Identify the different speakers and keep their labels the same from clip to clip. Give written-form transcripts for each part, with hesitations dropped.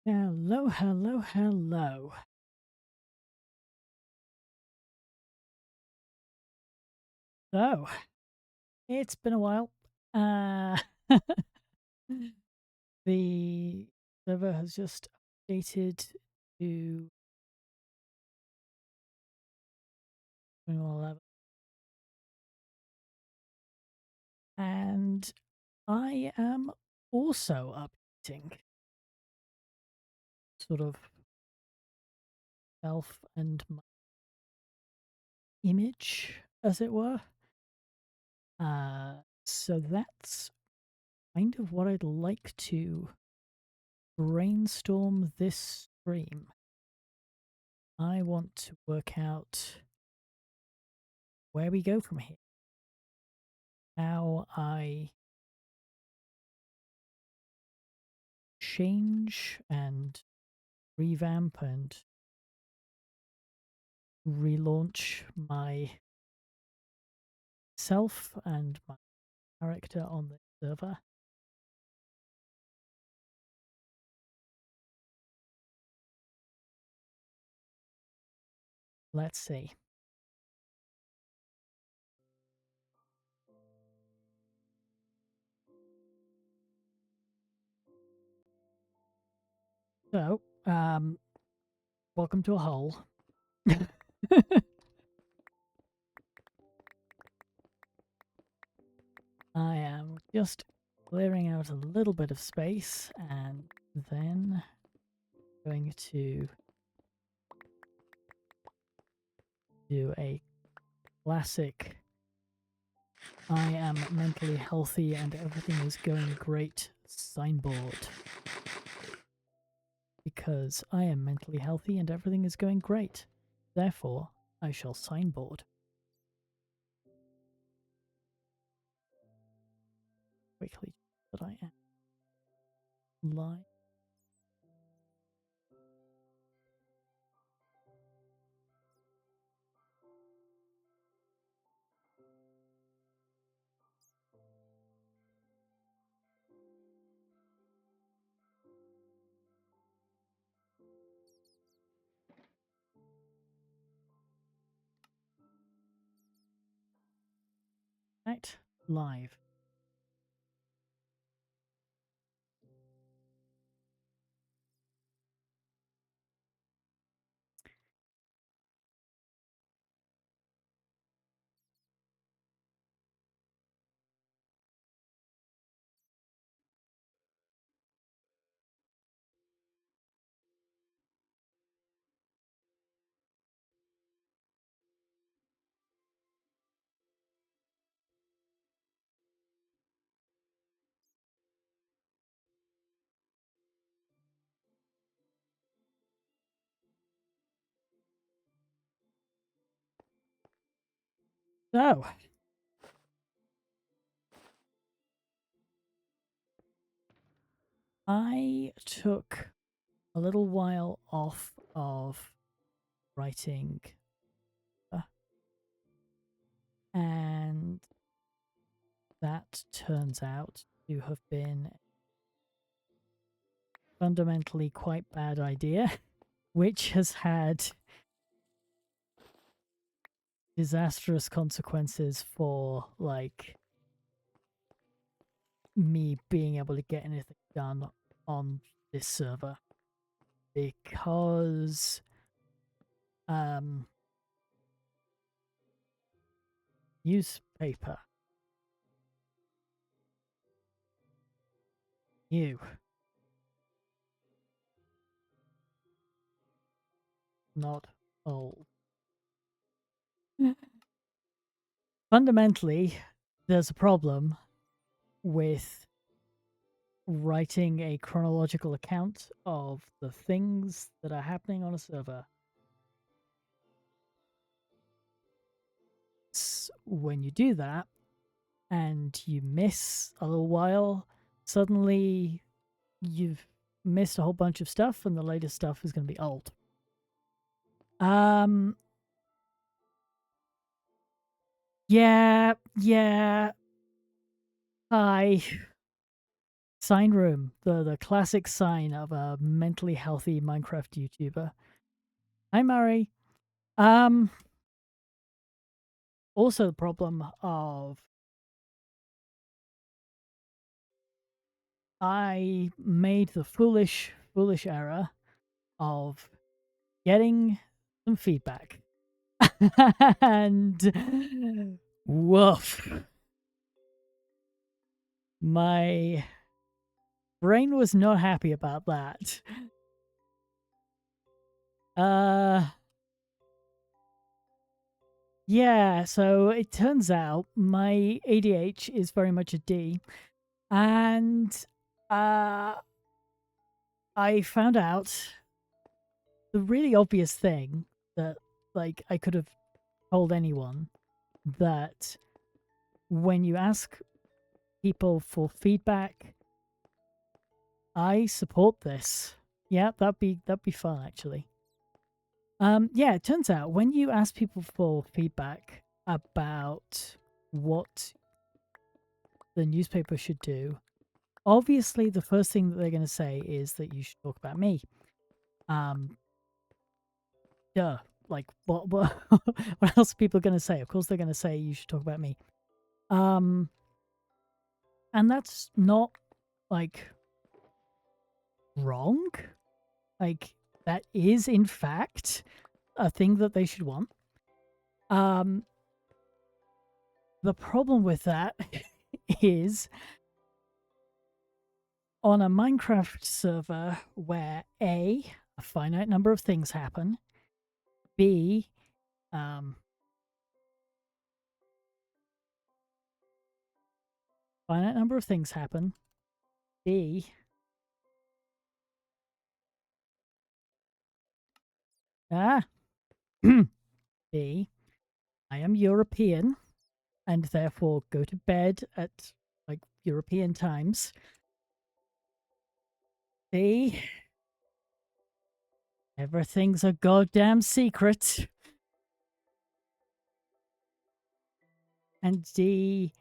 Speaker 1: Hello, hello, hello. So, it's been a while. Uh, the server has just updated to 2111, and I am also updating sort of self and my image, as it were. Uh, so that's kind of what I'd like to brainstorm this stream. I want to work out where we go from here, how I change and revamp and relaunch my self and my character on the server. Let's see. So, welcome to a hole. I am just clearing out a little bit of space and then going to do a classic I am mentally healthy and everything is going great signboard. Because I am mentally healthy and everything is going great. Therefore, I shall signboard. Quickly, that I am live. Right, live. So, I took a little while off of writing, and that turns out to have been a fundamentally quite bad idea, which has had disastrous consequences for, like, me being able to get anything done on this server. Because um newspaper, you, not old. Fundamentally, there's a problem with writing a chronological account of the things that are happening on a server. When you do that and you miss a little while, suddenly you've missed a whole bunch of stuff and the latest stuff is going to be old. Um yeah, hi. Sign room, the classic sign of a mentally healthy Minecraft YouTuber. Hi, Murray. Um, Also the problem of I made the foolish error of getting some feedback. And woof. My brain was not happy about that. Uh yeah, so it turns out my ADH is very much a D, and uh I found out the really obvious thing that like I could have told anyone, that when you ask people for feedback, I support this. Yeah, that'd be fun actually. Yeah, it turns out when you ask people for feedback about what the newspaper should do, obviously the first thing that they're going to say is that you should talk about me. Um, Duh. Like what what else are people going to say? Of course they're going to say you should talk about me. Um, and that's not like wrong. Like that is in fact a thing that they should want. Um, the problem with that is on a Minecraft server where a finite number of things happen, B, um, finite number of things happen, B, ah, B, I am European and therefore go to bed at like European times. C, everything's a goddamn secret. And D,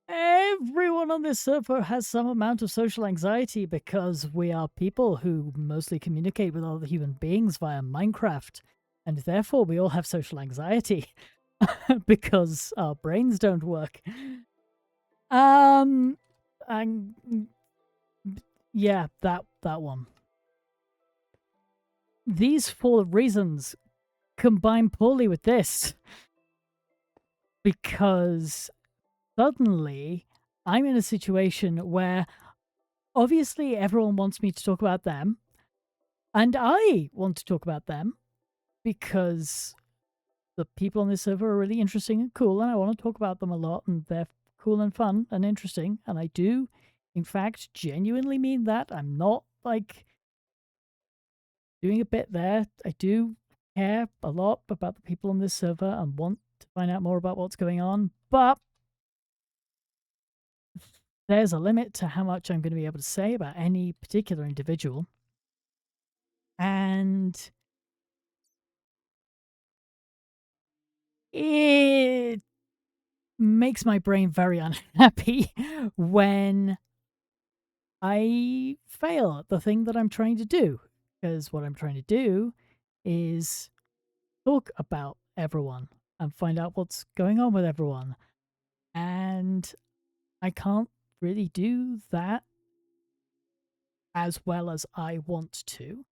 Speaker 1: everyone on this server has some amount of social anxiety because we are people who mostly communicate with other human beings via Minecraft. And therefore, we all have social anxiety because our brains don't work. And yeah, that one. These four reasons combine poorly with this because suddenly I'm in a situation where obviously everyone wants me to talk about them, and I want to talk about them because the people on this server are really interesting and cool, and I want to talk about them a lot, and they're cool and fun and interesting, and I do, in fact, genuinely mean that. I'm not like doing a bit there. I do care a lot about the people on this server and want to find out more about what's going on, but there's a limit to how much I'm going to be able to say about any particular individual. And it makes my brain very unhappy when I fail at the thing that I'm trying to do. Because what I'm trying to do is talk about everyone and find out what's going on with everyone. And I can't really do that as well as I want to.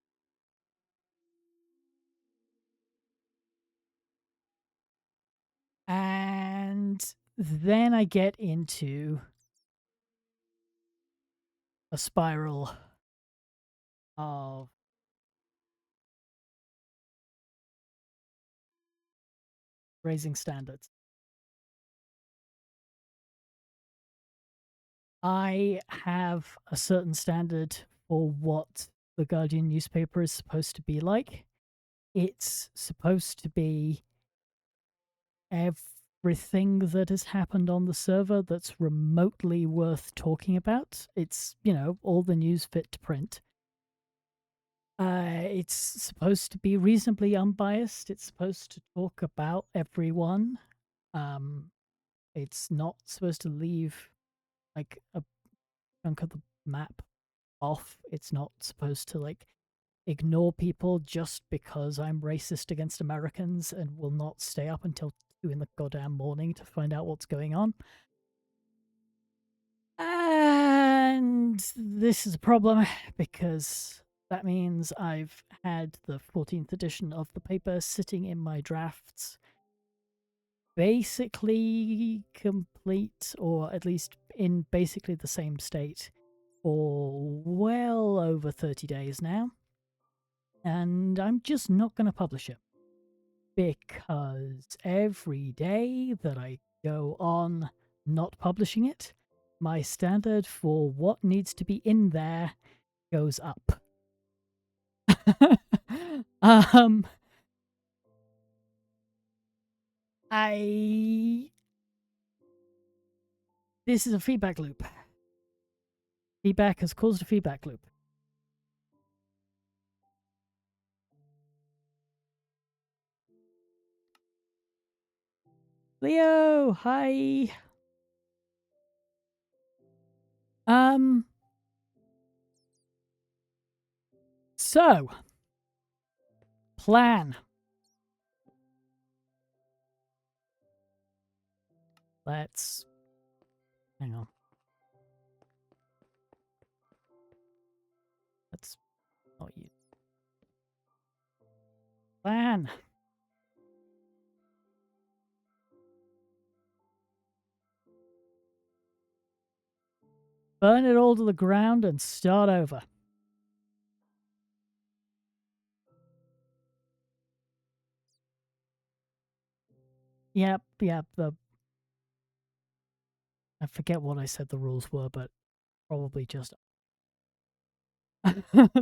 Speaker 1: And then I get into a spiral of raising standards. I have a certain standard for what the Guardian newspaper is supposed to be like. It's supposed to be everything that has happened on the server that's remotely worth talking about. It's, all the news fit to print. It's supposed to be reasonably unbiased. It's supposed to talk about everyone. Um, it's not supposed to leave like a chunk of the map off. It's not supposed to like ignore people just because I'm racist against Americans and will not stay up until 2 in the goddamn morning to find out what's going on. And this is a problem because that means I've had the 14th edition of the paper sitting in my drafts basically complete, or at least in basically the same state, for well over 30 days now. And I'm just not going to publish it because every day that I go on not publishing it, my standard for what needs to be in there goes up. um, I. This is a feedback loop. Feedback has caused a feedback loop. Leo, hi. So, plan. Let's hang on. Let's not use plan. Burn it all to the ground and start over. Yep. I forget what I said the rules were, but probably just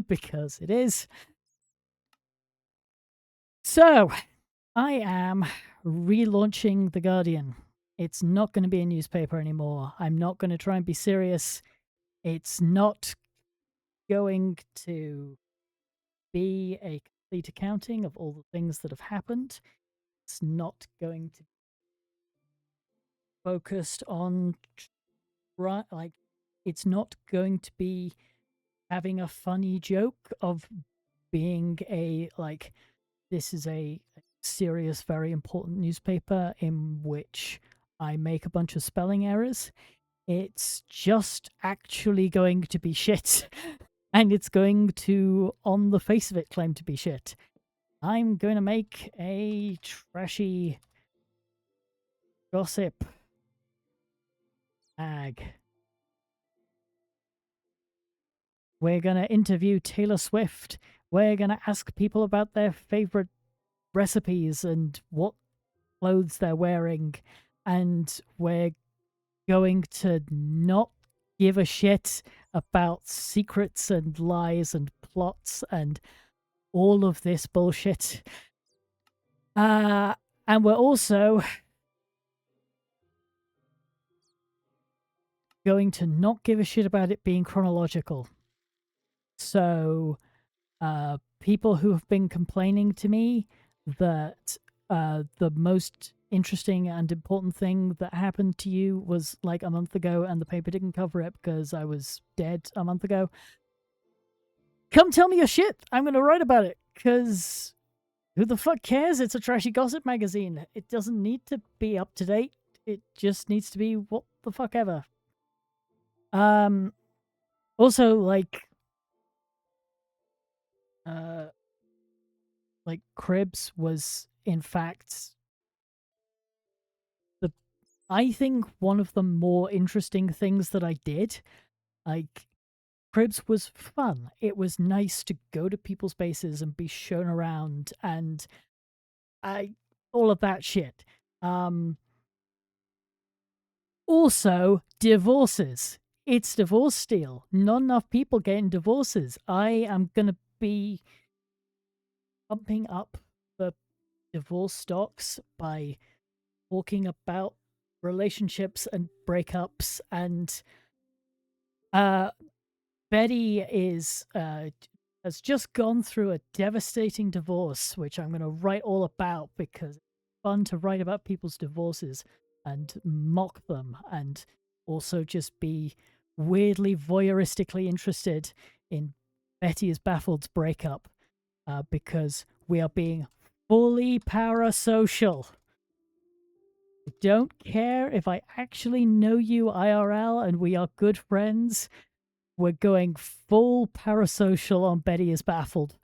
Speaker 1: because it is. So, I am relaunching The Guardian. It's not going to be a newspaper anymore. I'm not going to try and be serious. It's not going to be a complete accounting of all the things that have happened. It's not going to be focused on like it's not going to be having a funny joke of being a like this is a serious, very important newspaper in which I make a bunch of spelling errors. It's just actually going to be shit. And it's going to, on the face of it, claim to be shit. I'm going to make a trashy gossip mag. We're going to interview Taylor Swift. We're going to ask people about their favorite recipes and what clothes they're wearing. And we're going to not give a shit about secrets and lies and plots and all of this bullshit. And we're also going to not give a shit about it being chronological. So, people who have been complaining to me that the most interesting and important thing that happened to you was like a month ago and the paper didn't cover it because I was dead a month ago. Come tell me your shit. I'm going to write about it because who the fuck cares? It's a trashy gossip magazine. It doesn't need to be up to date. It just needs to be what the fuck ever. Also, like Cribs was in fact the I think one of the more interesting things that I did. Like Cribs was fun. It was nice to go to people's bases and be shown around and all of that shit. Also, divorces. It's Divorcesteal. Not enough people getting divorces. I am going to be pumping up the divorce stocks by talking about relationships and breakups. And Betty has just gone through a devastating divorce, which I'm going to write all about because it's fun to write about people's divorces and mock them and also just be weirdly voyeuristically interested in Betty is Baffled's breakup because we are being fully parasocial. I don't care if I actually know you IRL and we are good friends. We're going full parasocial on Betty is Baffled.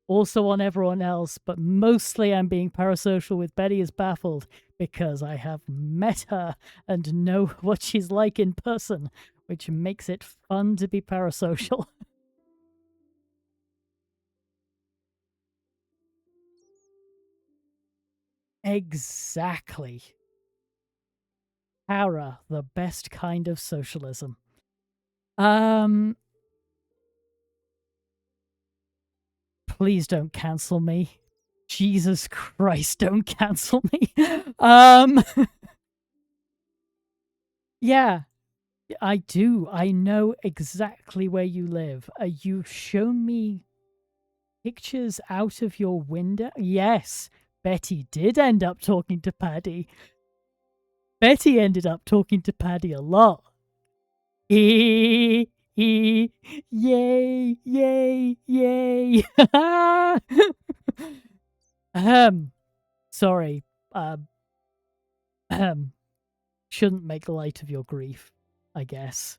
Speaker 1: Also on everyone else, but mostly I'm being parasocial with Betty is Baffled because I have met her and know what she's like in person, which makes it fun to be parasocial. Exactly. Para, the best kind of socialism. Please don't cancel me. Jesus Christ, don't cancel me. um yeah, I do. I know exactly where you live. You've shown me pictures out of your window. Yes, Betty did end up talking to Paddy. Betty ended up talking to Paddy a lot. Yay, yay, yay. Ahem. Sorry. Ahem. Shouldn't make light of your grief, I guess.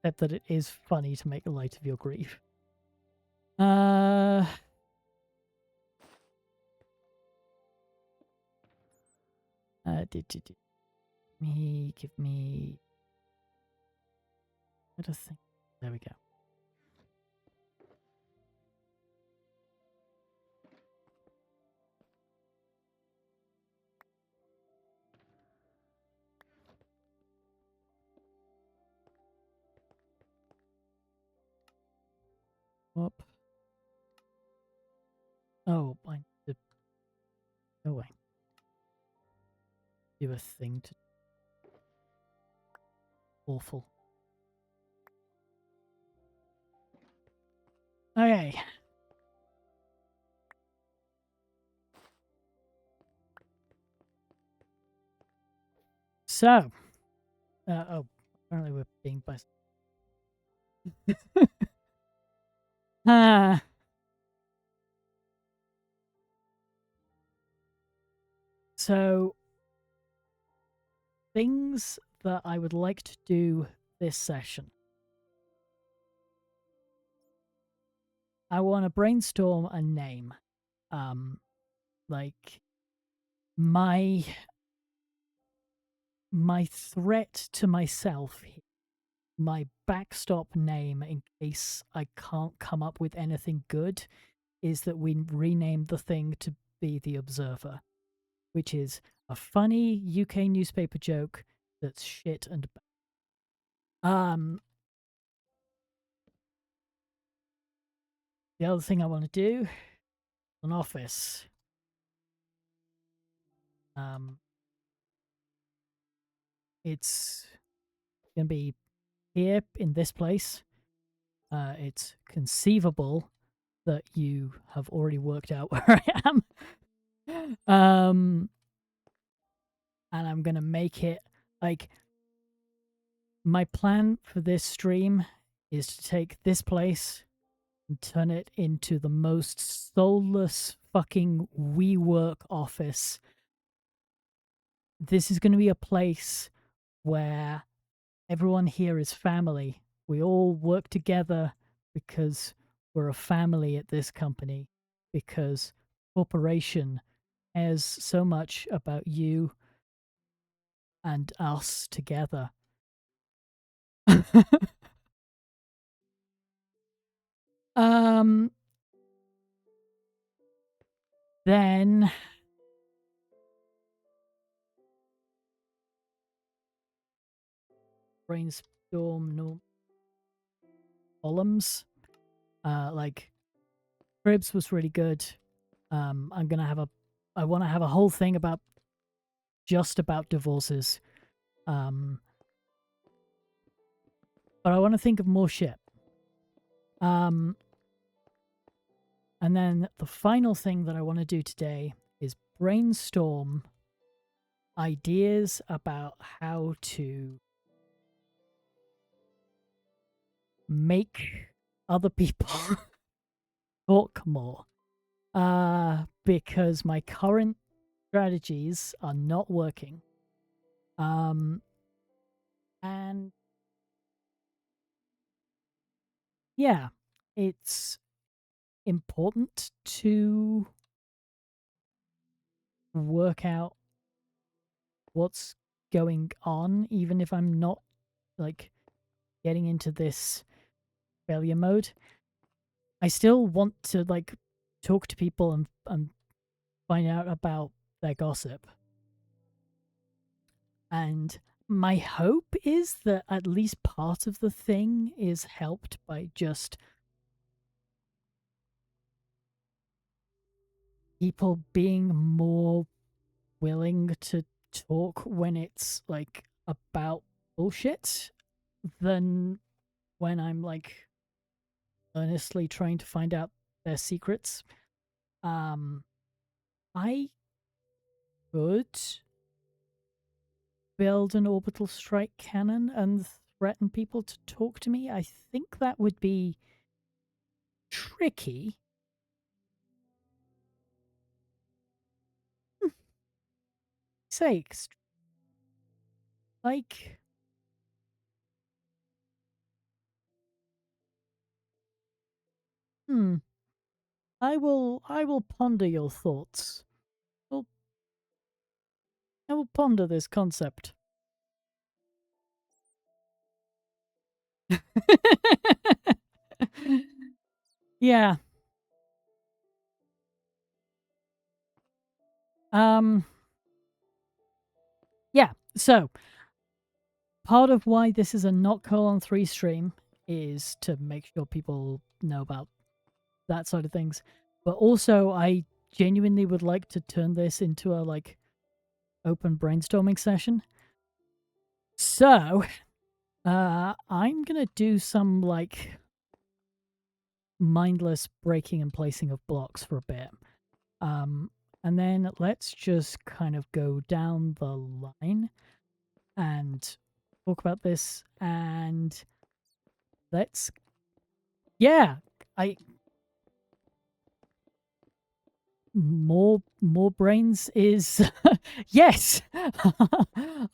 Speaker 1: Except that it is funny to make light of your grief. Did me give me what a thing. There we go. Whoop. Oh, I need to go away. Do a thing to awful. Okay. So, oh, apparently we're being by. Ah. So, things that I would like to do this session. I want to brainstorm a name. Like my threat to myself, my backstop name in case I can't come up with anything good, is that we rename the thing to be The Observer, which is a funny UK newspaper joke that's shit and the other thing I want to do, an office. It's gonna be here in this place. It's conceivable that you have already worked out where I am. And I'm gonna make it like my plan for this stream is to take this place and turn it into the most soulless fucking WeWork office. This is going to be a place where everyone here is family. We all work together because we're a family at this company, because corporation cares so much about you and us together. Then brainstorm no columns. Like Cribs was really good. I'm gonna have I want to have a whole thing about just about divorces. But I want to think of more shit. And then the final thing that I want to do today is brainstorm ideas about how to make other people talk more. Because my current strategies are not working. Um, and yeah, it's important to work out what's going on, even if I'm not like getting into this failure mode. I still want to like talk to people and find out about their gossip. And my hope is that at least part of the thing is helped by just people being more willing to talk when it's like about bullshit than when I'm like earnestly trying to find out their secrets. Um, I could build an orbital strike cannon and threaten people to talk to me. I think that would be tricky. Sakes, like, hmm. I will ponder your thoughts. Well, I will ponder this concept. Yeah. Um yeah. So, part of why this is a not colon 3 stream is to make sure people know about that side of things. But also I genuinely would like to turn this into a like open brainstorming session. So, I'm going to do some like mindless breaking and placing of blocks for a bit. Um, and then let's just kind of go down the line and talk about this. And let's, yeah, I more brains is yes.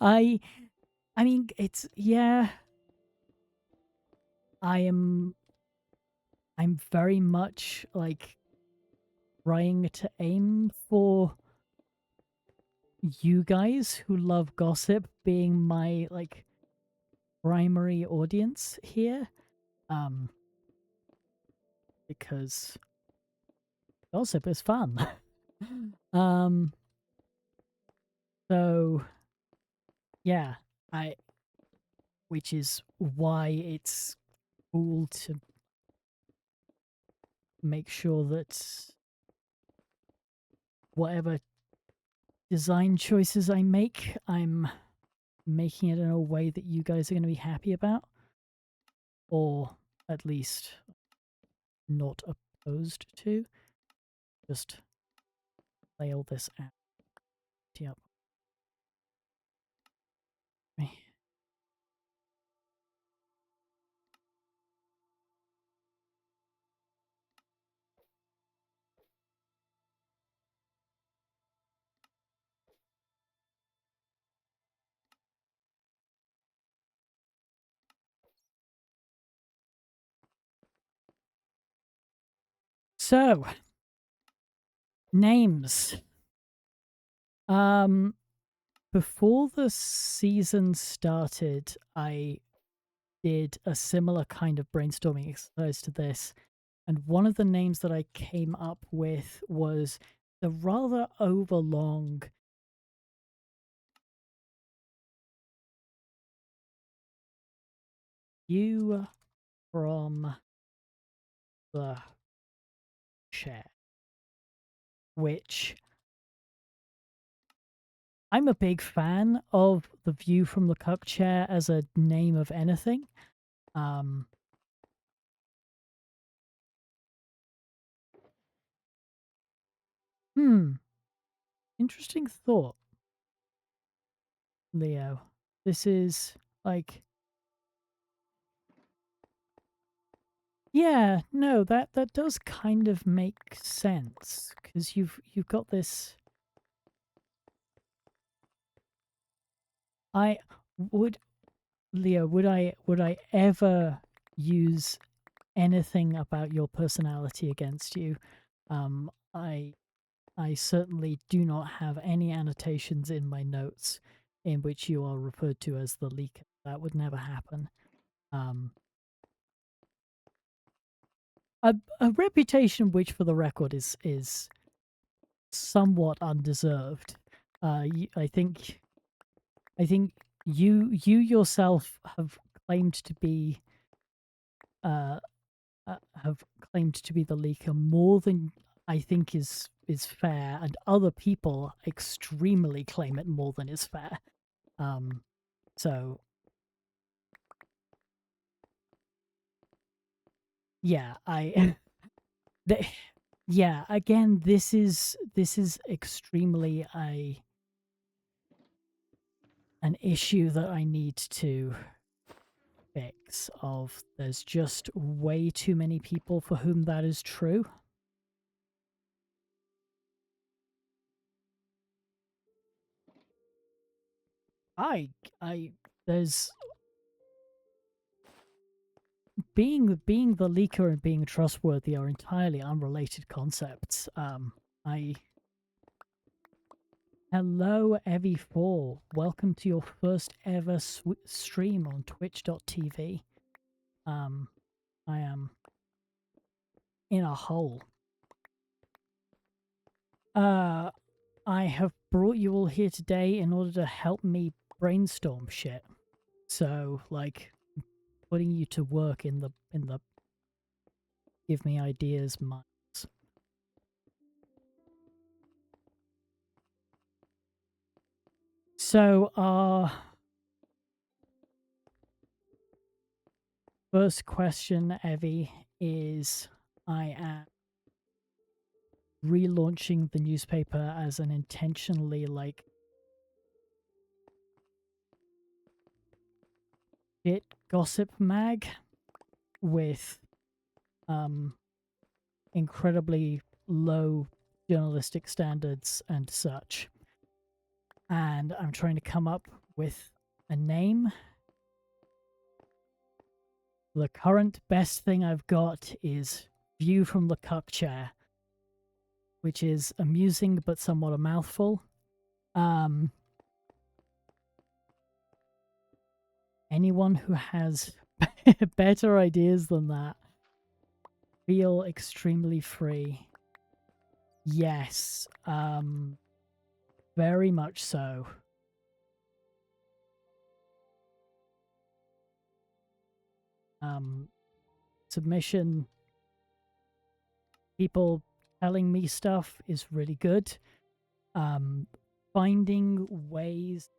Speaker 1: I I mean it's yeah. I'm very much like trying to aim for you guys who love gossip being my like primary audience here. Um because gossip is fun. um so yeah, I which is why it's cool to make sure that whatever design choices I make, I'm making it in a way that you guys are going to be happy about, or at least not opposed to. Just lay all this out. Yep. So, names. Um, before the season started, I did a similar kind of brainstorming exercise to this. And one of the names that I came up with was the rather overlong view from the chair, which I'm a big fan of the view from the cuck chair as a name of anything. Um, hmm, interesting thought, Leo. This is like Yeah, no, that does kind of make sense because you've got this. I would Leo, would I ever use anything about your personality against you? Um, I I certainly do not have any annotations in my notes in which you are referred to as the leaker. That would never happen. Um, a reputation which, for the record, is somewhat undeserved. I think you yourself uh, have claimed to be the leaker more than I think is fair, and other people extremely claim it more than is fair. Um, so yeah, the, yeah. Again, this is extremely a an issue that I need to fix. Of there's just way too many people for whom that is true. I I there's being the leaker and being trustworthy are entirely unrelated concepts. I Hello, Evie4. Welcome to your first ever stream on Twitch.tv. Um, I am in a hole. Uh, I have brought you all here today in order to help me brainstorm shit. So, like, putting you to work in the give me ideas minds. So, first question, Evie, is I am relaunching the newspaper as an intentionally like shit gossip mag with um incredibly low journalistic standards and such. And I'm trying to come up with a name. The current best thing I've got is View from the Cuck Chair, which is amusing but somewhat a mouthful. Um, Anyone who has better ideas than that, feel extremely free. Yes, very much so. Um, Submission, people telling me stuff is really good. Finding ways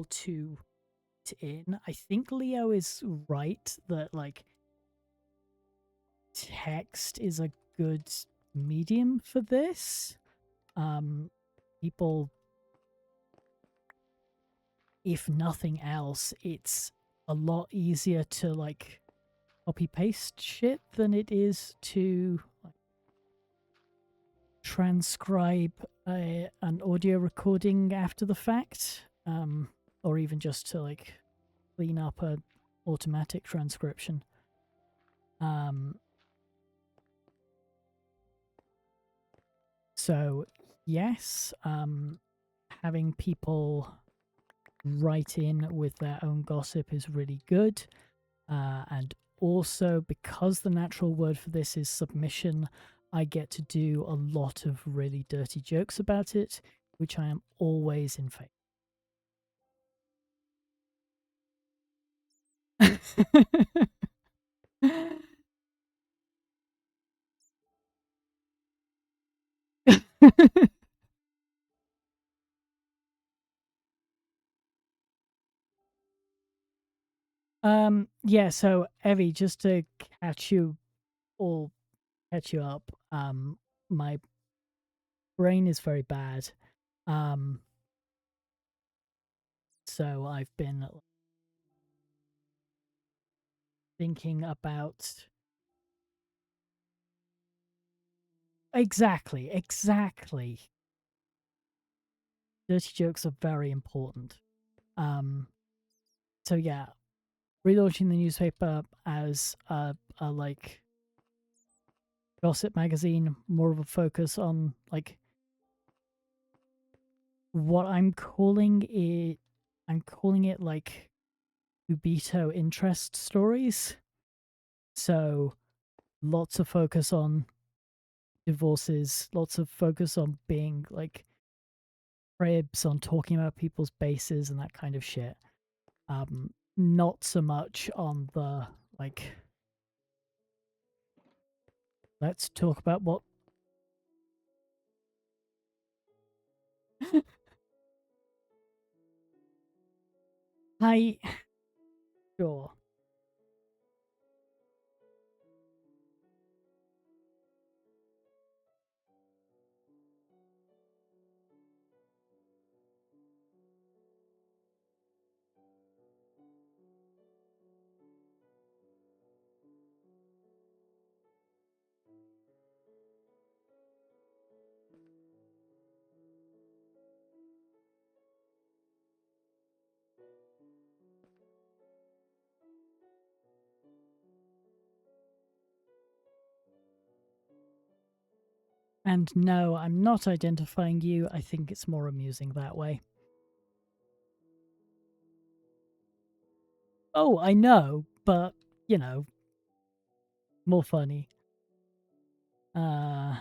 Speaker 1: to in. I think Leo is right that like text is a good medium for this. Um, People, if nothing else, it's a lot easier to like copy paste shit than it is to like, transcribe an audio recording after the fact, or even just to like clean up a automatic transcription. Um, so yes, having people write in with their own gossip is really good, and also because the natural word for this is submission, I get to do a lot of really dirty jokes about it, which I am always in favor. Yeah, so Evie, just to catch you all catch you up, my brain is very bad. Um so I've been thinking about Exactly, exactly. Dirty jokes are very important. Um, so yeah, relaunching the newspaper as a like gossip magazine, more of a focus on like what I'm calling it like Ubito interest stories. So lots of focus on divorces, lots of focus on being like cribs, on talking about people's bases and that kind of shit. Not so much on the like, let's talk about what. I sure. And no, I'm not identifying you. I think it's more amusing that way. Oh, I know, but you know, more funny. Uh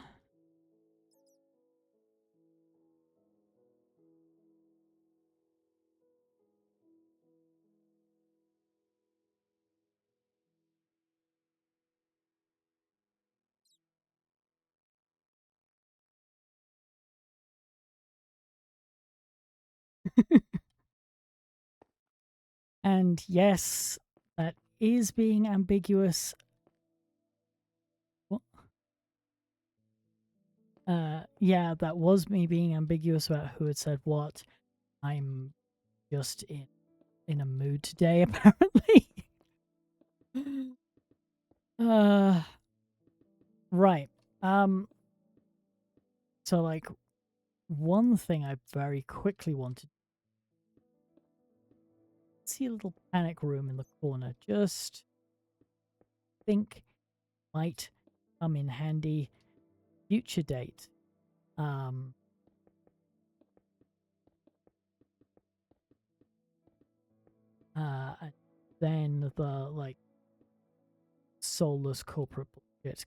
Speaker 1: and yes, that is being ambiguous. Wha- yeah, that was me being ambiguous about who had said what. I'm just in a mood today apparently. uh right. Um so like one thing I very quickly wanted to see a little panic room in the corner. Just think might come in handy. Future date. Um and then the like soulless corporate bullshit.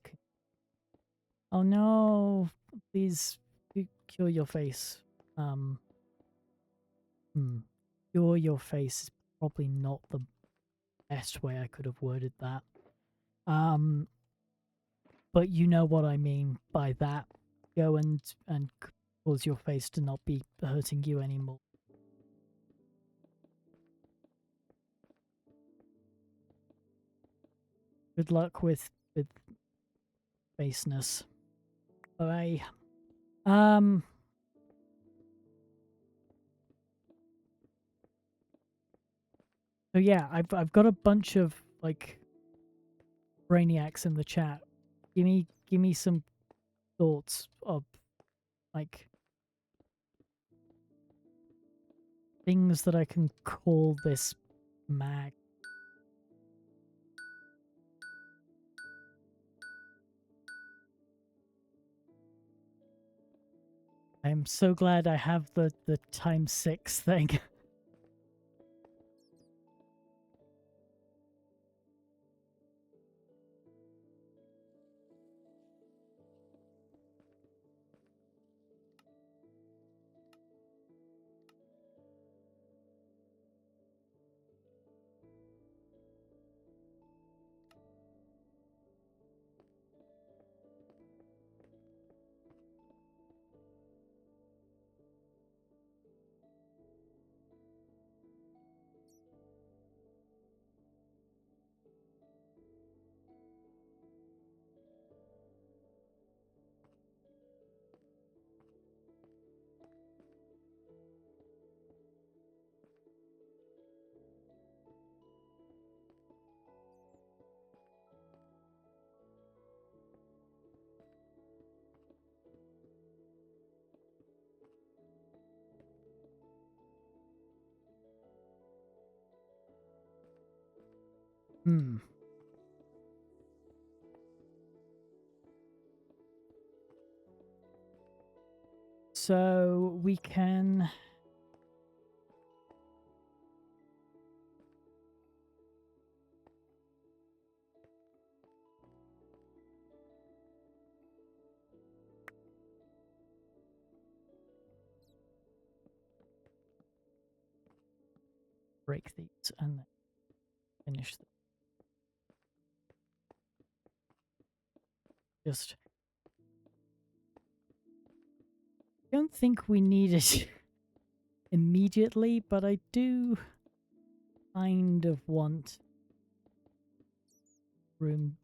Speaker 1: Oh no! Please cure your face. Um, hmm. Cure your face is probably not the best way I could have worded that. Um, but you know what I mean by that. Go and cause your face to not be hurting you anymore. Good luck with baseness. Bye. Um. So yeah, I've got a bunch of like brainiacs in the chat. Give me some thoughts of like things that I can call this mag. I'm so glad I have the times six thing. Hmm. So we can break these and then finish them. Just don't think we need it immediately, but I do kind of want room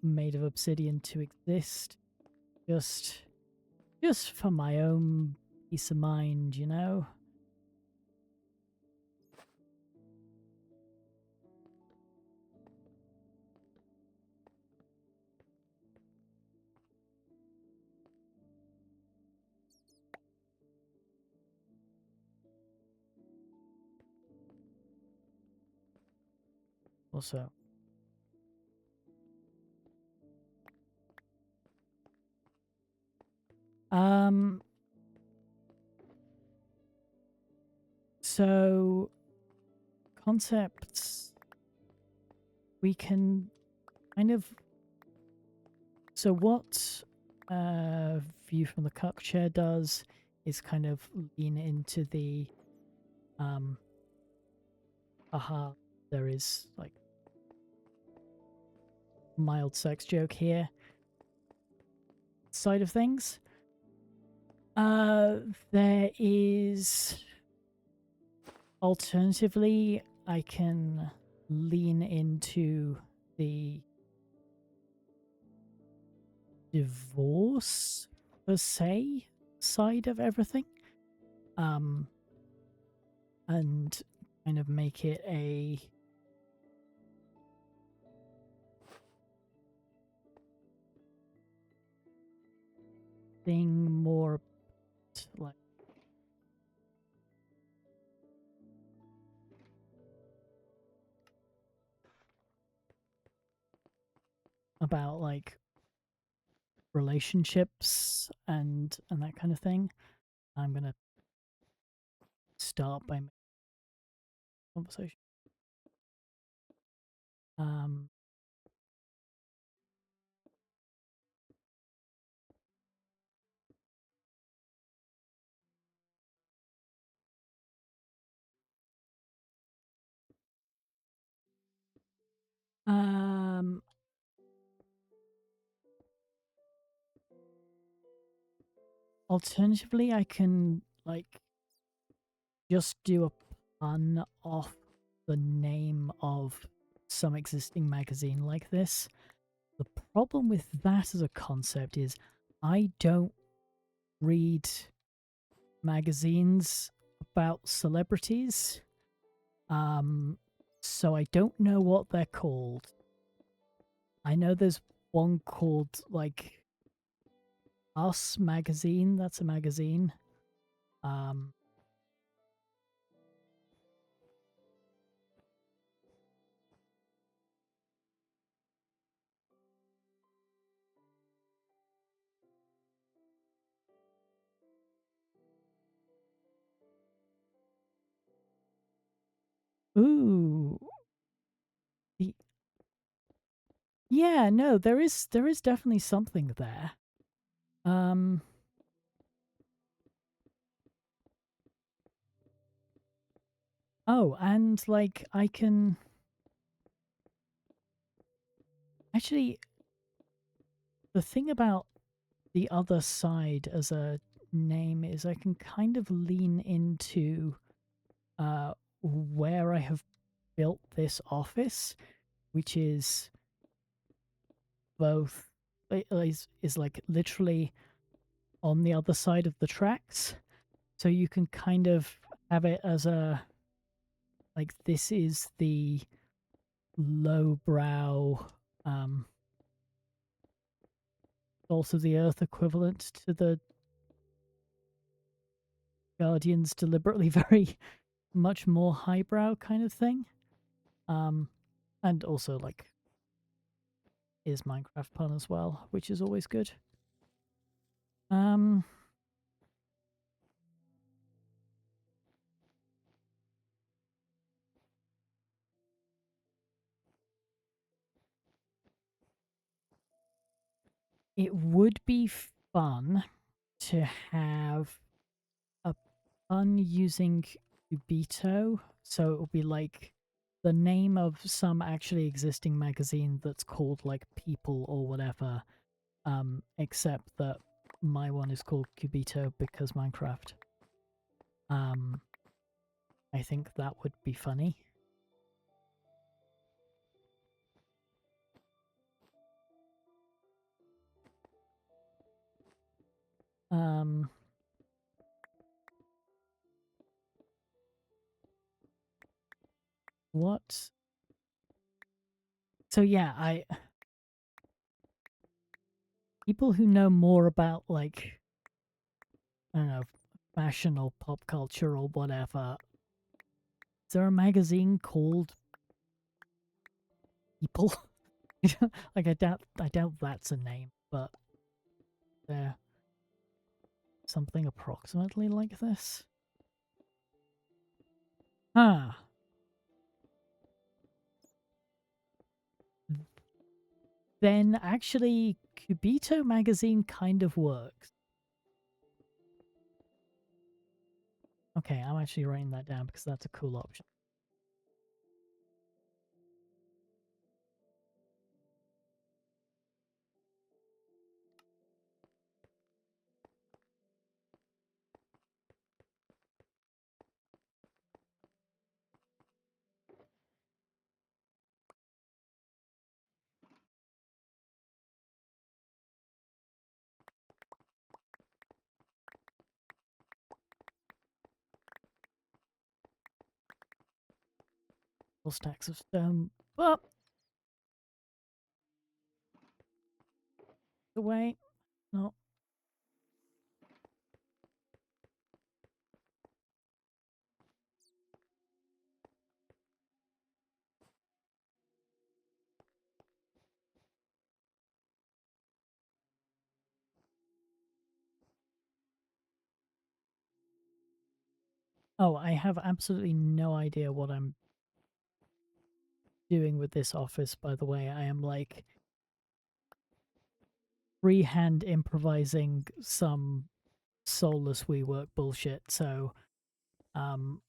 Speaker 1: made of obsidian to exist. Just for my own peace of mind, you know? Also, um, so concepts we can kind of. So what View from the Cuck chair does is kind of lean into the um, aha, there is like mild sex joke here side of things. There is alternatively, I can lean into the divorce per se side of everything. And kind of make it a thing more like about like relationships and that kind of thing. I'm gonna start by making conversation. Um, um, Alternatively, I can like just do a pun off the name of some existing magazine like this. The problem with that as a concept is I don't read magazines about celebrities. Um, so I don't know what they're called. I know there's one called like Us Magazine. That's a magazine. Um, ooh, y- yeah, no, there is definitely something there. Um, oh, and like I can actually the thing about the other side as a name is I can kind of lean into uh where I have built this office, which is both is like literally on the other side of the tracks. So you can kind of have it as a like this is the lowbrow salt of the earth equivalent to the Guardian's deliberately very much more highbrow kind of thing. Um, and also like is Minecraft pun as well, which is always good. Um, it would be fun to have a pun using Ubito, so it will be like the name of some actually existing magazine that's called like People or whatever, except that my one is called Cubito because Minecraft. Um, I think that would be funny. Um, what? So yeah, I people who know more about like I don't know fashion or pop culture or whatever. Is there a magazine called People? Like I doubt that's a name, but there something approximately like this. Huh. Then actually Cubito magazine kind of works. Okay, I'm actually writing that down because that's a cool option. Full stacks of stone. But the way, no. Oh, I have absolutely no idea what I'm doing with this office, by the way. I am like freehand improvising some soulless WeWork bullshit. So, um,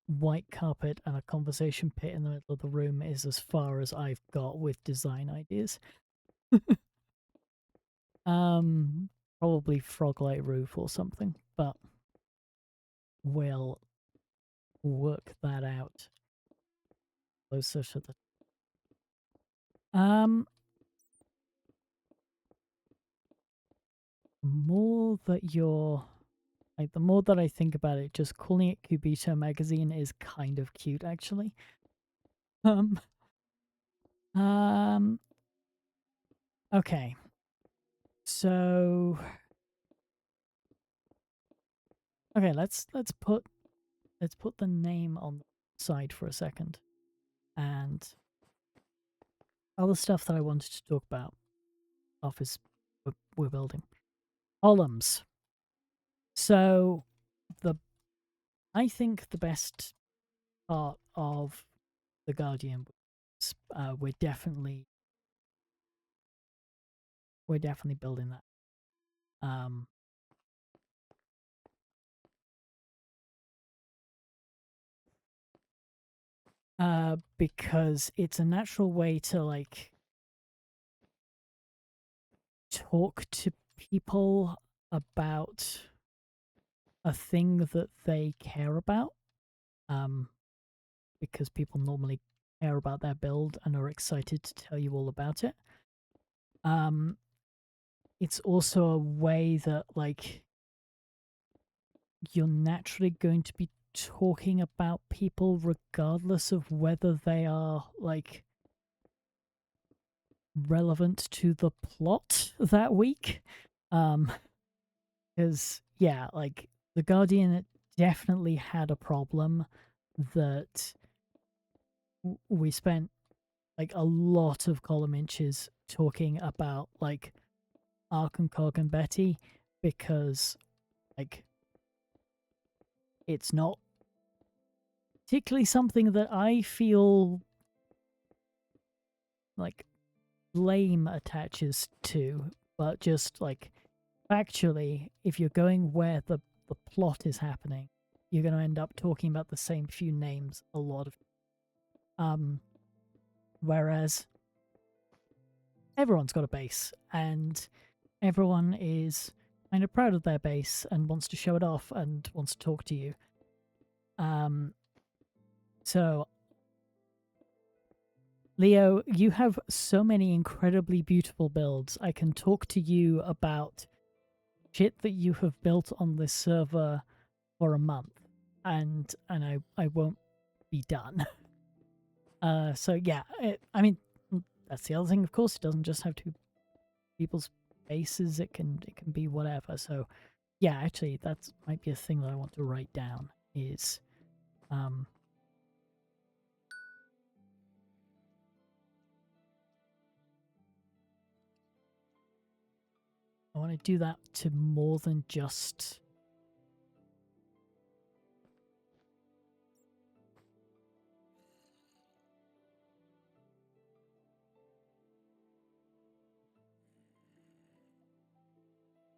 Speaker 1: white carpet and a conversation pit in the middle of the room is as far as I've got with design ideas. um, Probably frog-like roof or something, but we'll work that out closer to the. Um, more that you're like, the more that I think about it, just calling it Cubito magazine is kind of cute, actually. Um, um, okay, so okay, let's put the name on the side for a second, and other stuff that I wanted to talk about. Office we're building columns. So the I think the best part of the Guardian, we're definitely building that. Um, because it's a natural way to like talk to people about a thing that they care about. Um, because people normally care about their build and are excited to tell you all about it. Um, it's also a way that like you're naturally going to be talking about people regardless of whether they are like relevant to the plot that week. Because yeah, like the Guardian definitely had a problem that we spent like a lot of column inches talking about like Ark and Cog and Betty because like it's not particularly something that I feel like blame attaches to, but just like factually, if you're going where the plot is happening, you're going to end up talking about the same few names a lot of um whereas everyone's got a base and everyone is kind of proud of their base and wants to show it off and wants to talk to you. Um so Leo, you have so many incredibly beautiful builds. I can talk to you about shit that you have built on this server for a month, and I won't be done. So yeah, I mean that's the other thing. Of course, it doesn't just have to be people's bases. It can be whatever. So yeah, actually, that might be a thing that I want to write down. Is um I want to do that to more than just.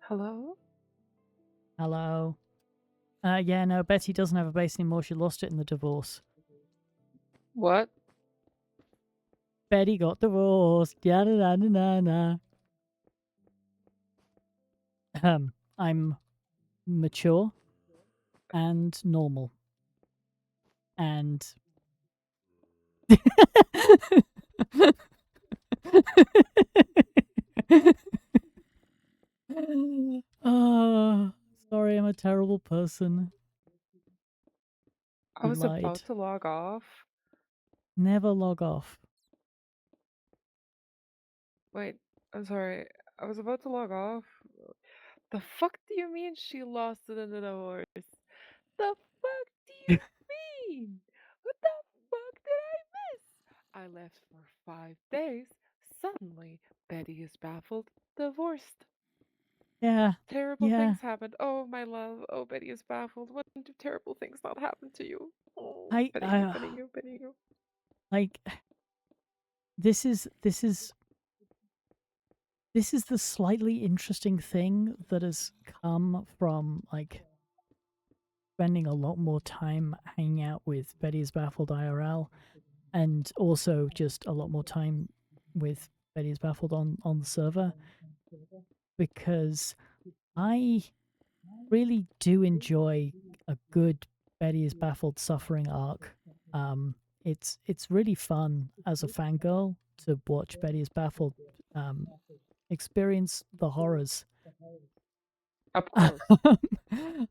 Speaker 2: Hello?
Speaker 1: Hello. Yeah, no, Betty doesn't have a base anymore. She lost it in the divorce.
Speaker 2: What?
Speaker 1: Betty got divorced. Yeah, na na na na. I'm mature and normal, and oh, sorry, I'm a terrible person.
Speaker 2: I
Speaker 1: We
Speaker 2: was
Speaker 1: lied.
Speaker 2: about to log off.
Speaker 1: Never log off.
Speaker 2: Wait, I'm sorry. I was about to log off. The fuck do you mean she lost it in the divorce? The fuck do you mean? What the fuck did I miss? I left for 5 days. Suddenly, Betty is baffled, divorced.
Speaker 1: Yeah,
Speaker 2: Terrible
Speaker 1: yeah.
Speaker 2: things happened. Oh, my love. Oh, Betty is baffled. When do terrible things not happen to you? Oh,
Speaker 1: I,
Speaker 2: Betty, you,
Speaker 1: I
Speaker 2: Betty, you, Betty, you.
Speaker 1: like this is the slightly interesting thing that has come from like spending a lot more time hanging out with Betty's Baffled IRL and also just a lot more time with Betty's Baffled on the server because I really do enjoy a good Betty is Baffled suffering arc. Um, it's really fun as a fangirl to watch Betty is Baffled um, experience the horrors.
Speaker 2: Of course.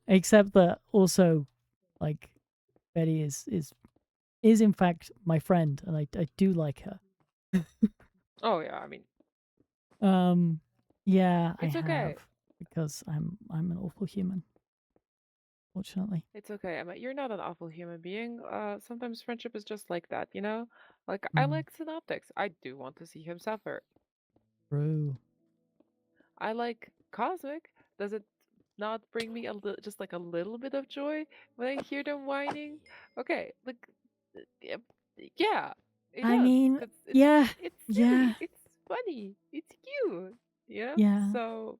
Speaker 1: Except that also like Betty is in fact my friend and I do like her.
Speaker 2: Oh, yeah, I mean,
Speaker 1: Um yeah, I
Speaker 2: it's
Speaker 1: have
Speaker 2: okay.
Speaker 1: because I'm an awful human, fortunately.
Speaker 2: It's okay. I mean, you're not an awful human being. Sometimes friendship is just like that, you know? Like, I
Speaker 1: Mm,
Speaker 2: like Synoptics. I do want to see him suffer.
Speaker 1: true.
Speaker 2: I like Cosmic. Does it not bring me just like a little bit of joy when I hear them whining? Okay, like, yeah, yeah, it
Speaker 1: I
Speaker 2: does.
Speaker 1: mean,
Speaker 2: Cause
Speaker 1: yeah,
Speaker 2: it's
Speaker 1: yeah,
Speaker 2: silly, it's funny, it's cute, you know?
Speaker 1: yeah,
Speaker 2: So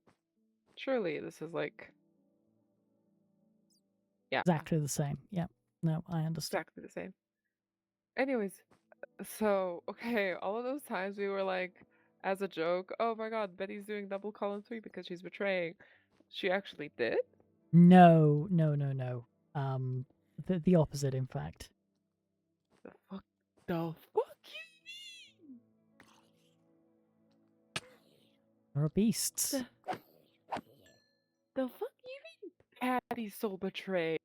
Speaker 2: surely this is like, yeah,
Speaker 1: exactly the same. Yeah, no, I understand.
Speaker 2: exactly the same. Anyways, so, okay, all of those times we were like, as a joke, oh my god, Betty's doing double column 3 because she's betraying. She actually did?
Speaker 1: No, no, no, no. The opposite, in fact.
Speaker 2: The fuck? The fuck you
Speaker 1: There are beasts.
Speaker 2: mean? The fuck you mean Patty's soul betrayed?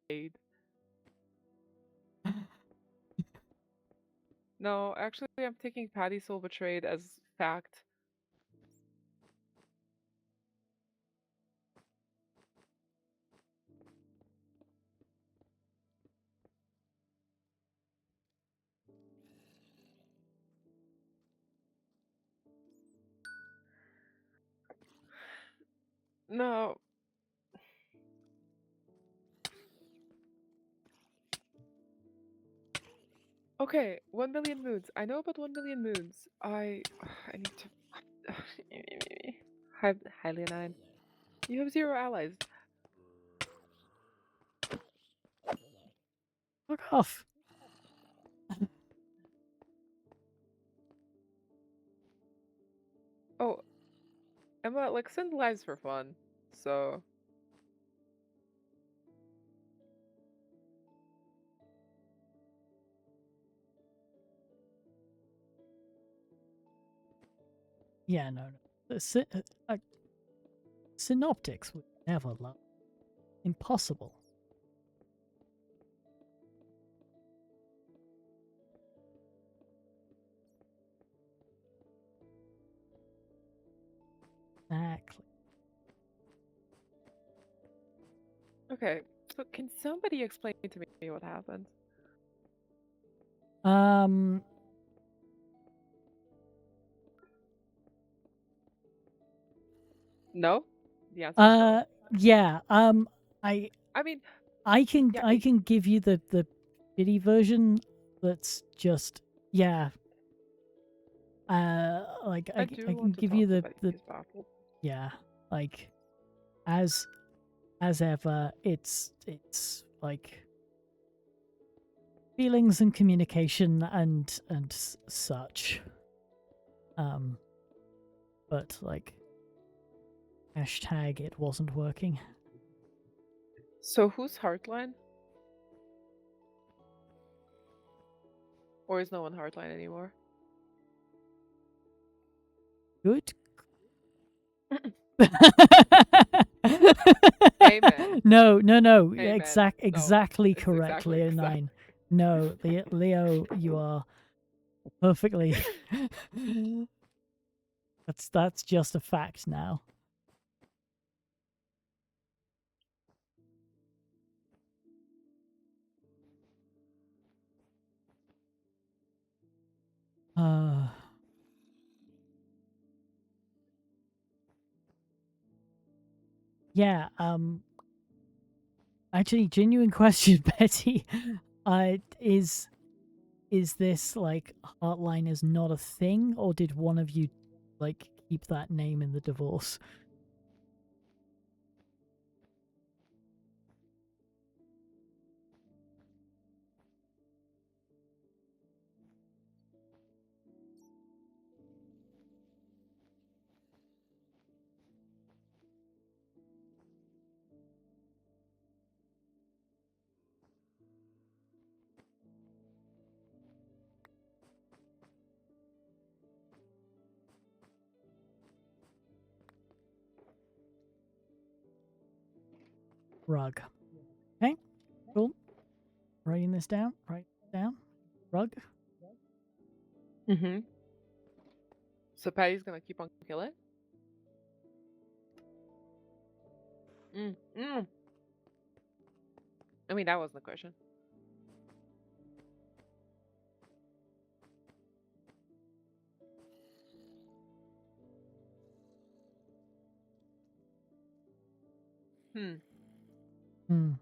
Speaker 2: No, actually, I'm taking Patty's soul betrayed as fact. No. Okay, 1 million moons. I know about 1 million moons. I need to. Hi, hi, Leonine. You have 0 allies.
Speaker 1: Fuck off.
Speaker 2: Oh, Emma, like, send lives for fun. So,
Speaker 1: Yeah, no, no. Synoptics would never love. Impossible. Exactly.
Speaker 2: okay. So, can somebody explain to me what happened?
Speaker 1: Um.
Speaker 2: No? The answer is no.
Speaker 1: Yeah. I
Speaker 2: I mean,
Speaker 1: I can
Speaker 2: yeah,
Speaker 1: I can give you the shitty version. That's just yeah. Like
Speaker 2: I
Speaker 1: I
Speaker 2: do
Speaker 1: can
Speaker 2: want to
Speaker 1: give
Speaker 2: talk
Speaker 1: you
Speaker 2: to
Speaker 1: the
Speaker 2: Betty's baffled.
Speaker 1: yeah. Like as as ever, it's like feelings and communication and such. Um, but like hashtag it wasn't working.
Speaker 2: So, who's Heartline? Or is no one Heartline anymore?
Speaker 1: Good.
Speaker 2: Amen.
Speaker 1: No, no, no.
Speaker 2: Amen. No,
Speaker 1: Exactly
Speaker 2: it's
Speaker 1: correct,
Speaker 2: exactly,
Speaker 1: Leo
Speaker 2: exactly.
Speaker 1: Nine. No, Leo, you are perfectly. That's just a fact now. Uh, yeah. Actually, genuine question, Betty. Is this like Heartline is not a thing, or did one of you like keep that name in the divorce? Rug. Okay, cool. Writing this down. Write this down. Rug.
Speaker 2: Mm-hmm. So Patty's gonna keep on killing? Mm. Mm. I mean, that wasn't the question. Hmm.
Speaker 1: Hmm.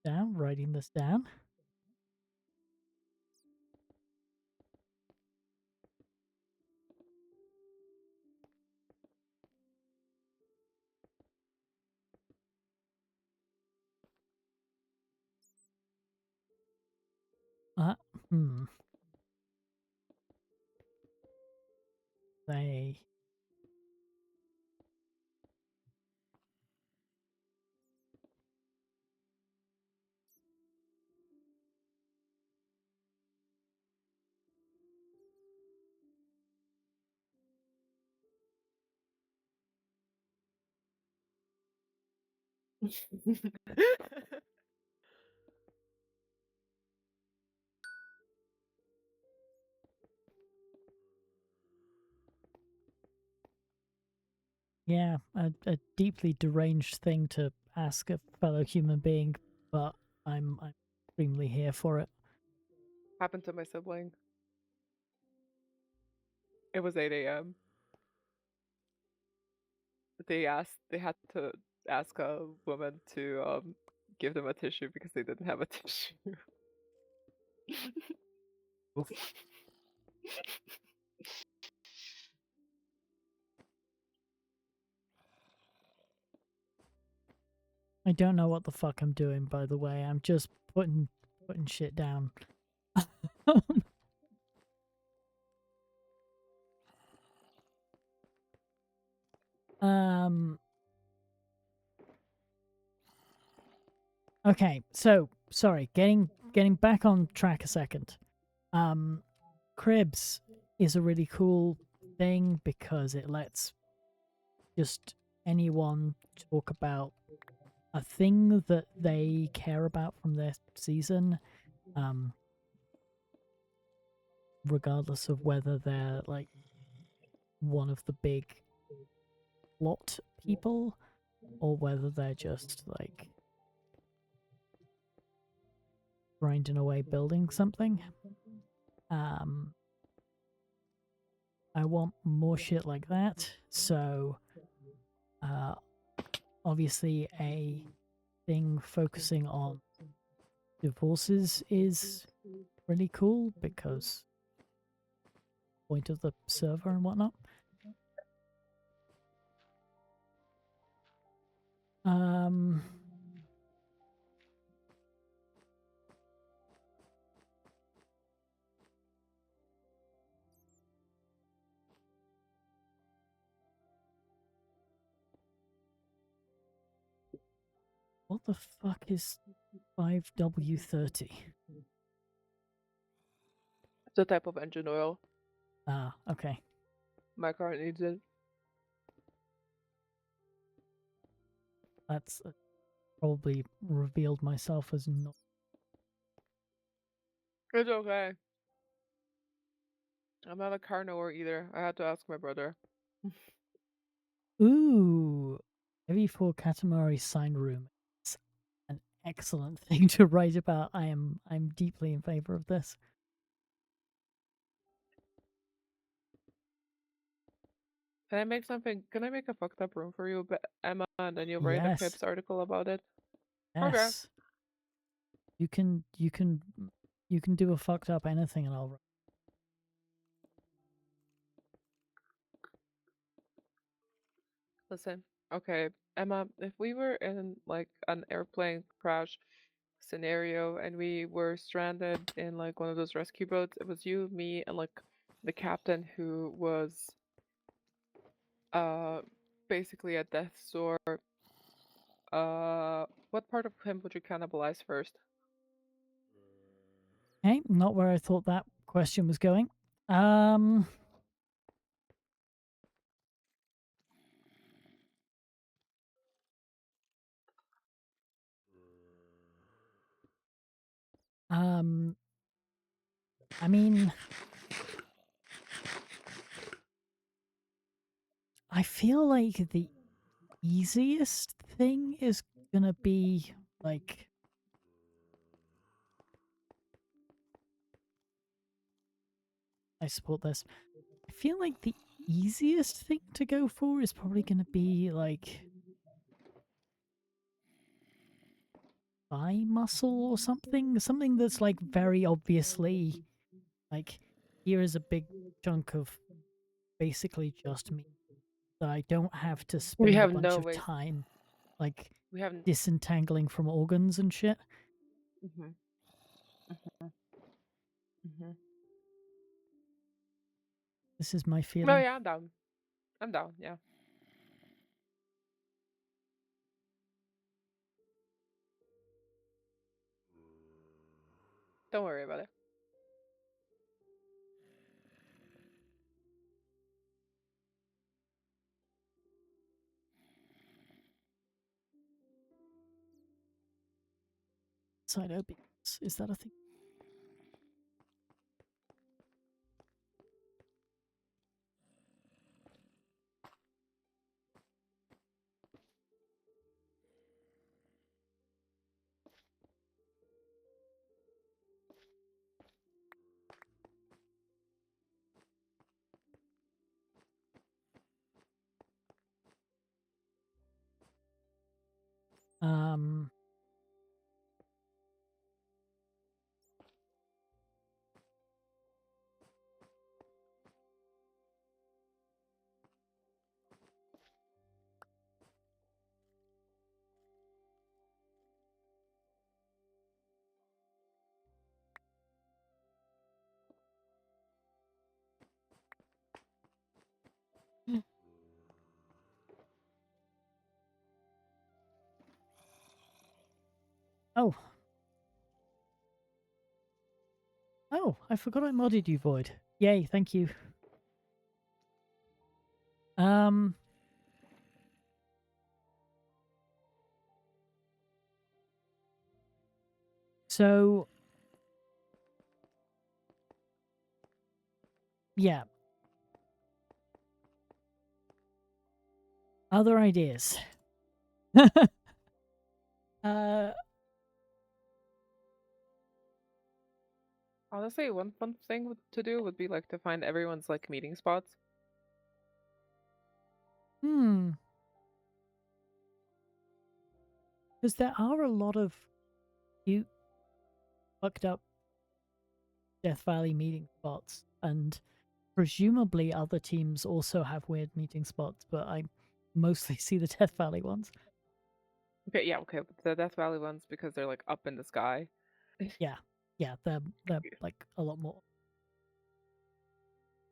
Speaker 1: Down. Writing this down. Hmm. They. Yeah, a deeply deranged thing to ask a fellow human being, but I'm extremely here for it.
Speaker 2: Happened to my sibling. It was 8 a.m. They had to ask a woman to give them a tissue because they didn't have a tissue.
Speaker 1: Oof. I don't know what the fuck I'm doing, by the way. I'm just putting shit down. um. Okay, so sorry, getting back on track a second. Um, Cribs is a really cool thing because it lets just anyone talk about a thing that they care about from their season, um, regardless of whether they're like one of the big plot people or whether they're just like grinding away building something. Um, I want more shit like that. So, uh, obviously, a thing focusing on divorces is really cool because point of the server and whatnot. Um, what the fuck is 5W30?
Speaker 2: It's a type of engine oil.
Speaker 1: Ah, okay.
Speaker 2: My car needs it.
Speaker 1: That's probably revealed myself as not.
Speaker 2: It's okay. I'm not a car knower either. I had to ask my brother.
Speaker 1: Ooh, heavy for Katamari sign room. It's an excellent thing to write about. I'm deeply in favor of this.
Speaker 2: Can I make something? Can I make a fucked up room for you, Emma, and then you write a
Speaker 1: Yes,
Speaker 2: Cribs article about it? Okay.
Speaker 1: yes. You can do a fucked up anything, and I'll.
Speaker 2: Listen. Okay, Emma, if we were in like an airplane crash scenario and we were stranded in like one of those rescue boats, it was you, me, and like the captain who was uh basically at death's door. What part of him would you cannibalize first?
Speaker 1: Okay, not where I thought that question was going. Um, um, I mean, I feel like the easiest thing is gonna be like I support this. I feel like the easiest thing to go for is probably gonna be like thigh muscle or something. Something that's like very obviously like here is a big chunk of basically just me that I don't have to
Speaker 2: We
Speaker 1: spend a
Speaker 2: have
Speaker 1: bunch
Speaker 2: no
Speaker 1: of
Speaker 2: ways.
Speaker 1: time like
Speaker 2: We haven't.
Speaker 1: disentangling from organs and shit.
Speaker 2: Mhm. Hmm.
Speaker 1: This is my
Speaker 2: Oh
Speaker 1: feeling.
Speaker 2: yeah, I'm down. I'm down. Yeah. Don't worry about it.
Speaker 1: Side openings. Is that a thing? Um. Oh. Oh, I forgot I modded you, Void. Yay, thank you. Um. So yeah. Other ideas. uh.
Speaker 2: Honestly, one fun thing to do would be like to find everyone's like meeting spots.
Speaker 1: Hmm. Because there are a lot of cute, fucked up Death Valley meeting spots, and presumably other teams also have weird meeting spots, but I mostly see the Death Valley ones.
Speaker 2: Okay, yeah, okay, but the Death Valley ones because they're like up in the sky.
Speaker 1: Yeah, yeah, they're like a lot more.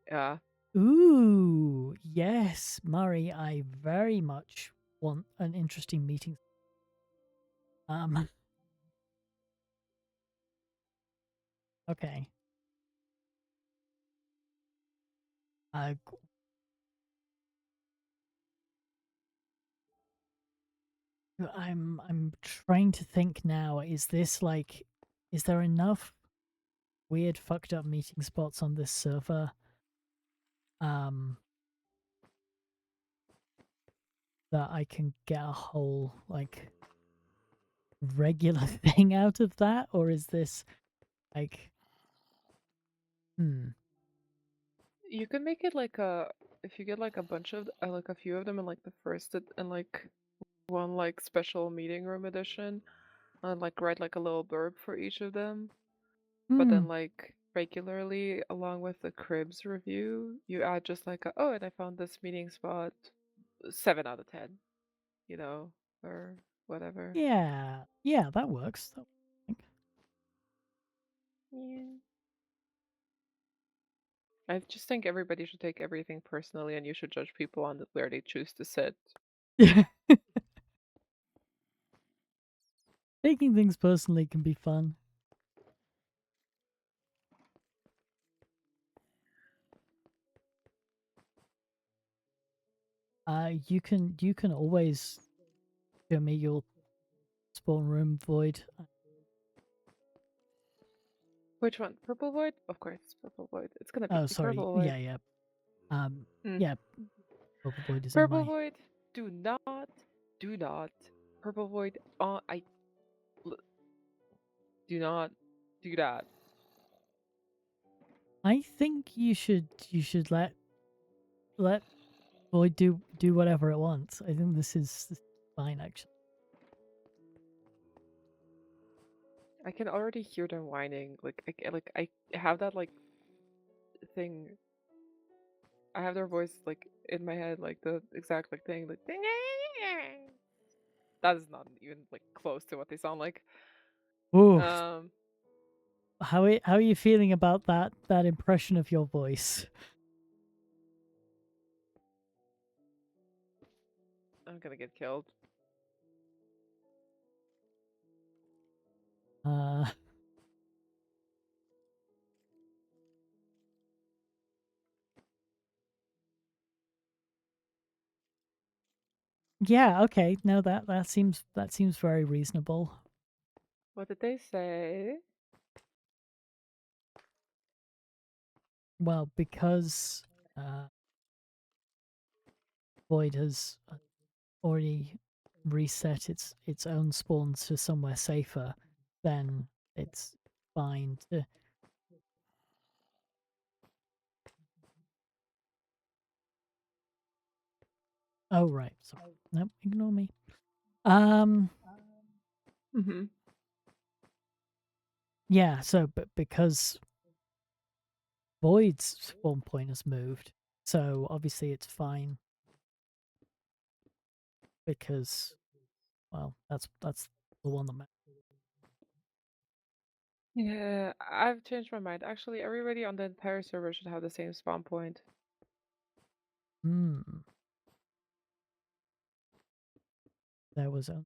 Speaker 2: Yeah.
Speaker 1: Ooh, yes, Murray, I very much want an interesting meeting. Um, okay. Uh, I'm trying to think now. Is this like, is there enough weird fucked up meeting spots on this server? Um, that I can get a whole like regular thing out of that, or is this like, hmm,
Speaker 2: You can make it like a if you get like a bunch of like a few of them in like the first and like one like special meeting room edition and like write like a little blurb for each of them. But
Speaker 1: hmm,
Speaker 2: then like regularly along with the cribs review, you add just like a, oh, and I found this meeting spot 7 out of 10, you know, or whatever.
Speaker 1: yeah, yeah, that works.
Speaker 2: Yeah. I just think everybody should take everything personally and you should judge people on where they choose to sit.
Speaker 1: Taking things personally can be fun. You can always show me your spawn room, Void.
Speaker 2: Which one? Purple Void? Of course, it's Purple Void. It's gonna be
Speaker 1: Oh, sorry.
Speaker 2: Purple Void.
Speaker 1: Yeah, yeah. Um,
Speaker 2: Hmm.
Speaker 1: yeah. Purple Void is in
Speaker 2: Purple
Speaker 1: my.
Speaker 2: Void, do not. Purple Void, l- do not do that.
Speaker 1: I think you should let Void do whatever it wants. I think this is fine actually.
Speaker 2: I can already hear them whining. I have that like thing. I have their voice like in my head, like the exact like thing, like that is not even like close to what they sound like.
Speaker 1: Oh,
Speaker 2: Um,
Speaker 1: how are you feeling about that impression of your voice?
Speaker 2: I'm gonna get killed.
Speaker 1: Uh, yeah, okay. No, that seems very reasonable.
Speaker 2: What did they say?
Speaker 1: Well, because Void has already reset its own spawn to somewhere safer, then it's fine to. Oh right, sorry. Nope, ignore me. Um,
Speaker 2: Mm-hmm.
Speaker 1: yeah. So, but because Void's spawn point has moved, so obviously it's fine because, well, that's the one that matters.
Speaker 2: Yeah, I've changed my mind. Actually, everybody on the entire server should have the same spawn point.
Speaker 1: Hmm. There was a.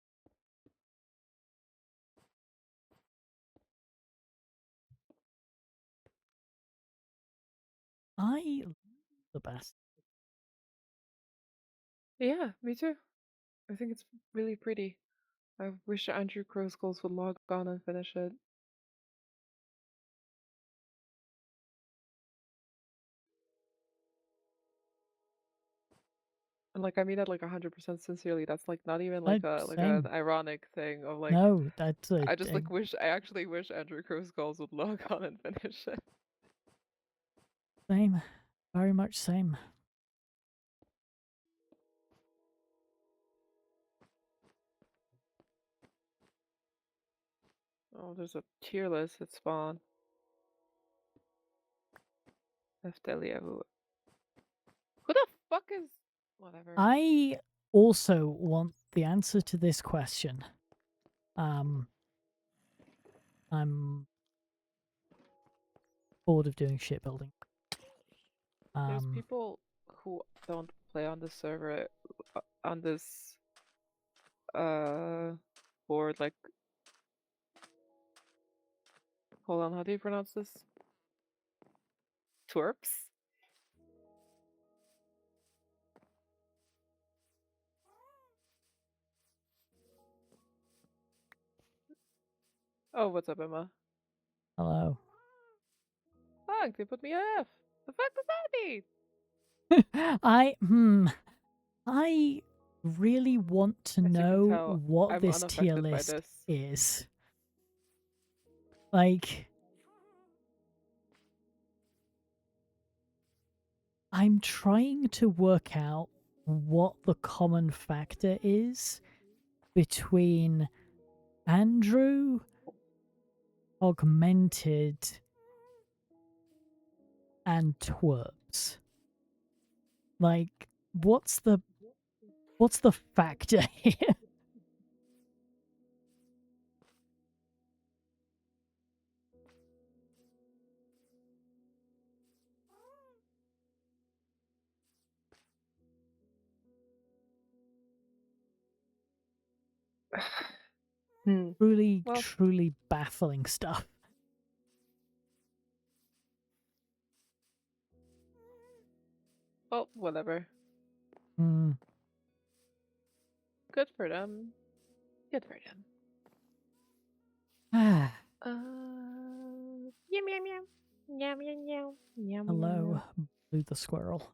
Speaker 1: I the best.
Speaker 2: Yeah, me too. I think it's really pretty. I wish Andrew Crowskulls would log on and finish it. And like I mean that like 100% sincerely. That's like not even like a an
Speaker 1: Same.
Speaker 2: ironic thing of like
Speaker 1: No, that's
Speaker 2: I just like wish I actually wish Andrew Crowskulls would log on and finish it.
Speaker 1: same. Very much same.
Speaker 2: Oh, there's a tier list at spawn. Neftelia, who the fuck is whatever?
Speaker 1: I also want the answer to this question. Um, I'm bored of doing shipbuilding.
Speaker 2: There's
Speaker 1: Um,
Speaker 2: people who don't play on this server on this uh board like hold on, how do you pronounce this? Twerps? Oh, what's up, Emma?
Speaker 1: hello.
Speaker 2: Fuck, they put me on F. The fuck does that mean?
Speaker 1: I really want to
Speaker 2: As you can
Speaker 1: know
Speaker 2: tell,
Speaker 1: what
Speaker 2: I'm
Speaker 1: this tier
Speaker 2: unaffected by
Speaker 1: list
Speaker 2: this.
Speaker 1: is. Like, I'm trying to work out what the common factor is between Andrew, Augmented, and Twerps. Like, what's the factor here?
Speaker 2: Hmm.
Speaker 1: Truly,
Speaker 2: Well,
Speaker 1: truly baffling stuff.
Speaker 2: well, whatever.
Speaker 1: Hmm.
Speaker 2: Good for them. Good for them.
Speaker 1: Ah,
Speaker 2: Meow meow meow. Meow meow meow. Meow meow
Speaker 1: hello,
Speaker 2: meow.
Speaker 1: Blue the squirrel.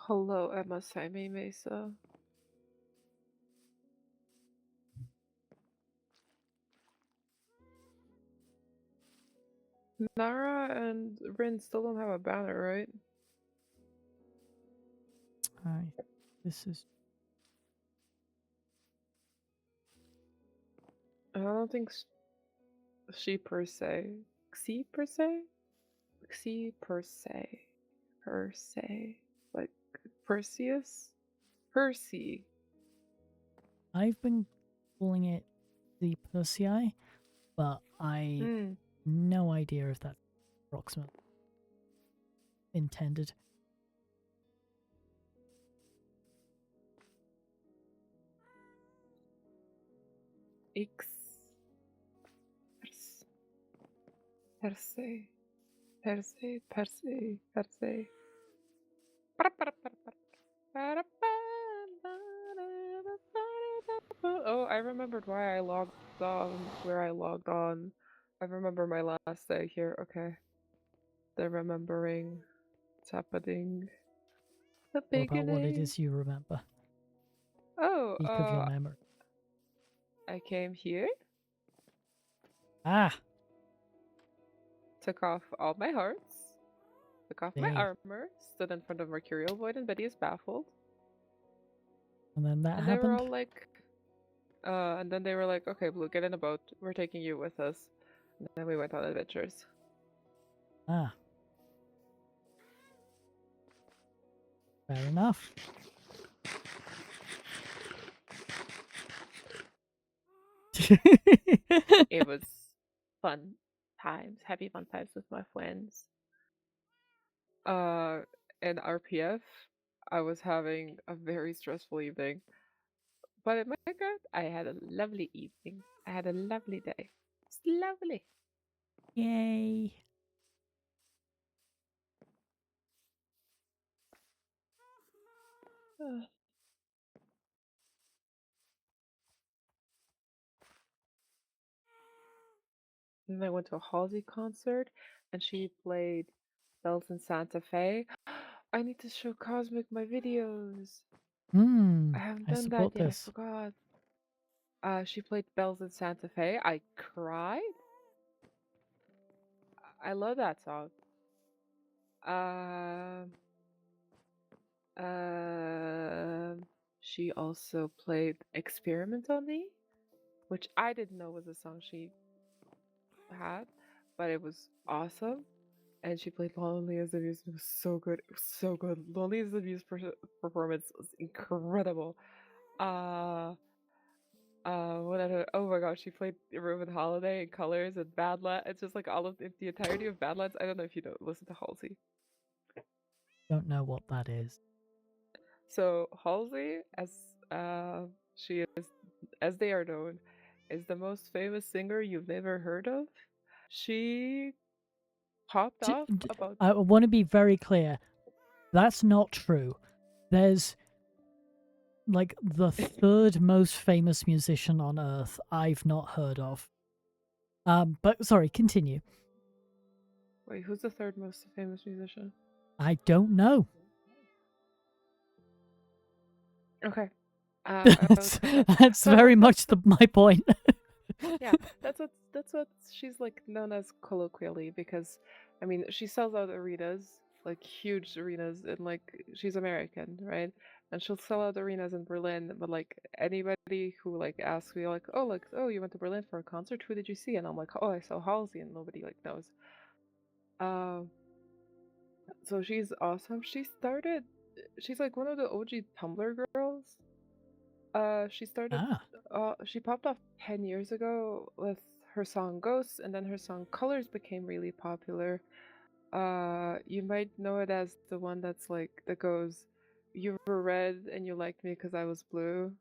Speaker 2: Hello, Emma Saime Mesa. Nara and Rin still don't have a banner, right?
Speaker 1: Hi, this is.
Speaker 2: I don't think she per se. Xi per se? Xi per se. Per se. Like Perseus? Percy.
Speaker 1: I've been calling it the Persei, but I
Speaker 2: Hmm.
Speaker 1: No idea if that's approximate intended.
Speaker 2: X. Pers. Perse. Perse. Perse. Perse. Oh, I remembered why I logged on where I logged on. I remember my last day here. Okay. The remembering. It's happening. The
Speaker 1: What about what it
Speaker 2: beginning.
Speaker 1: is you remember?
Speaker 2: Oh,
Speaker 1: Peak of your memory.
Speaker 2: I came here,
Speaker 1: Ah,
Speaker 2: took off all my hearts, took off my
Speaker 1: see.
Speaker 2: armor, stood in front of Mercurial Void and Betty is baffled.
Speaker 1: And then that
Speaker 2: And they were
Speaker 1: happened?
Speaker 2: all like, and then they were like, okay, Blue, get in a boat. We're taking you with us. And then we went on adventures.
Speaker 1: Ah, fair enough.
Speaker 2: It was fun times, happy fun times with my friends. Uh, in RPF, I was having a very stressful evening. But in Minecraft, I had a lovely evening. I had a lovely day. It's lovely.
Speaker 1: Yay.
Speaker 2: And I went to a Halsey concert and she played Bells in Santa Fe. I need to show Cosmic my videos. I haven't
Speaker 1: I
Speaker 2: done that
Speaker 1: support
Speaker 2: yet. I
Speaker 1: this.
Speaker 2: forgot. She played Bells in Santa Fe. I cried. I love that song. Um, she also played Experiment on Me, which I didn't know was a song she had, but it was awesome. And she played Lonely as the Muse. It was so good. It was so good. Lonely as the Muse performance was incredible. Uh, what other? Oh my gosh, she played Ruben Holiday in Colors and Badlands. It's just like all of the entirety of Badlands. I don't know if you know listen to Halsey.
Speaker 1: Don't know what that is.
Speaker 2: So Halsey, as she is, as they are known, is the most famous singer you've never heard of. She popped off about.
Speaker 1: I want to be very clear. That's not true. There's like the third most famous musician on earth I've not heard of. But sorry, continue.
Speaker 2: Wait, who's the third most famous musician?
Speaker 1: I don't know.
Speaker 2: Okay. I will
Speaker 1: that's
Speaker 2: accept that.
Speaker 1: that's
Speaker 2: So
Speaker 1: very much my point.
Speaker 2: yeah, that's what she's like known as colloquially because I mean she sells out arenas, like huge arenas, and like she's American, right? And she'll sell out arenas in Berlin, but like anybody who like asks me like oh you went to Berlin for a concert, who did you see? And I'm like oh I saw Halsey, and nobody like knows. Um, so she's awesome. She's like one of the OG Tumblr girls. She started,
Speaker 1: Ah,
Speaker 2: she popped off 10 years ago with her song Ghosts, and then her song Colors became really popular. You might know it as the one that's like, that goes, you were red and you liked me because I was blue.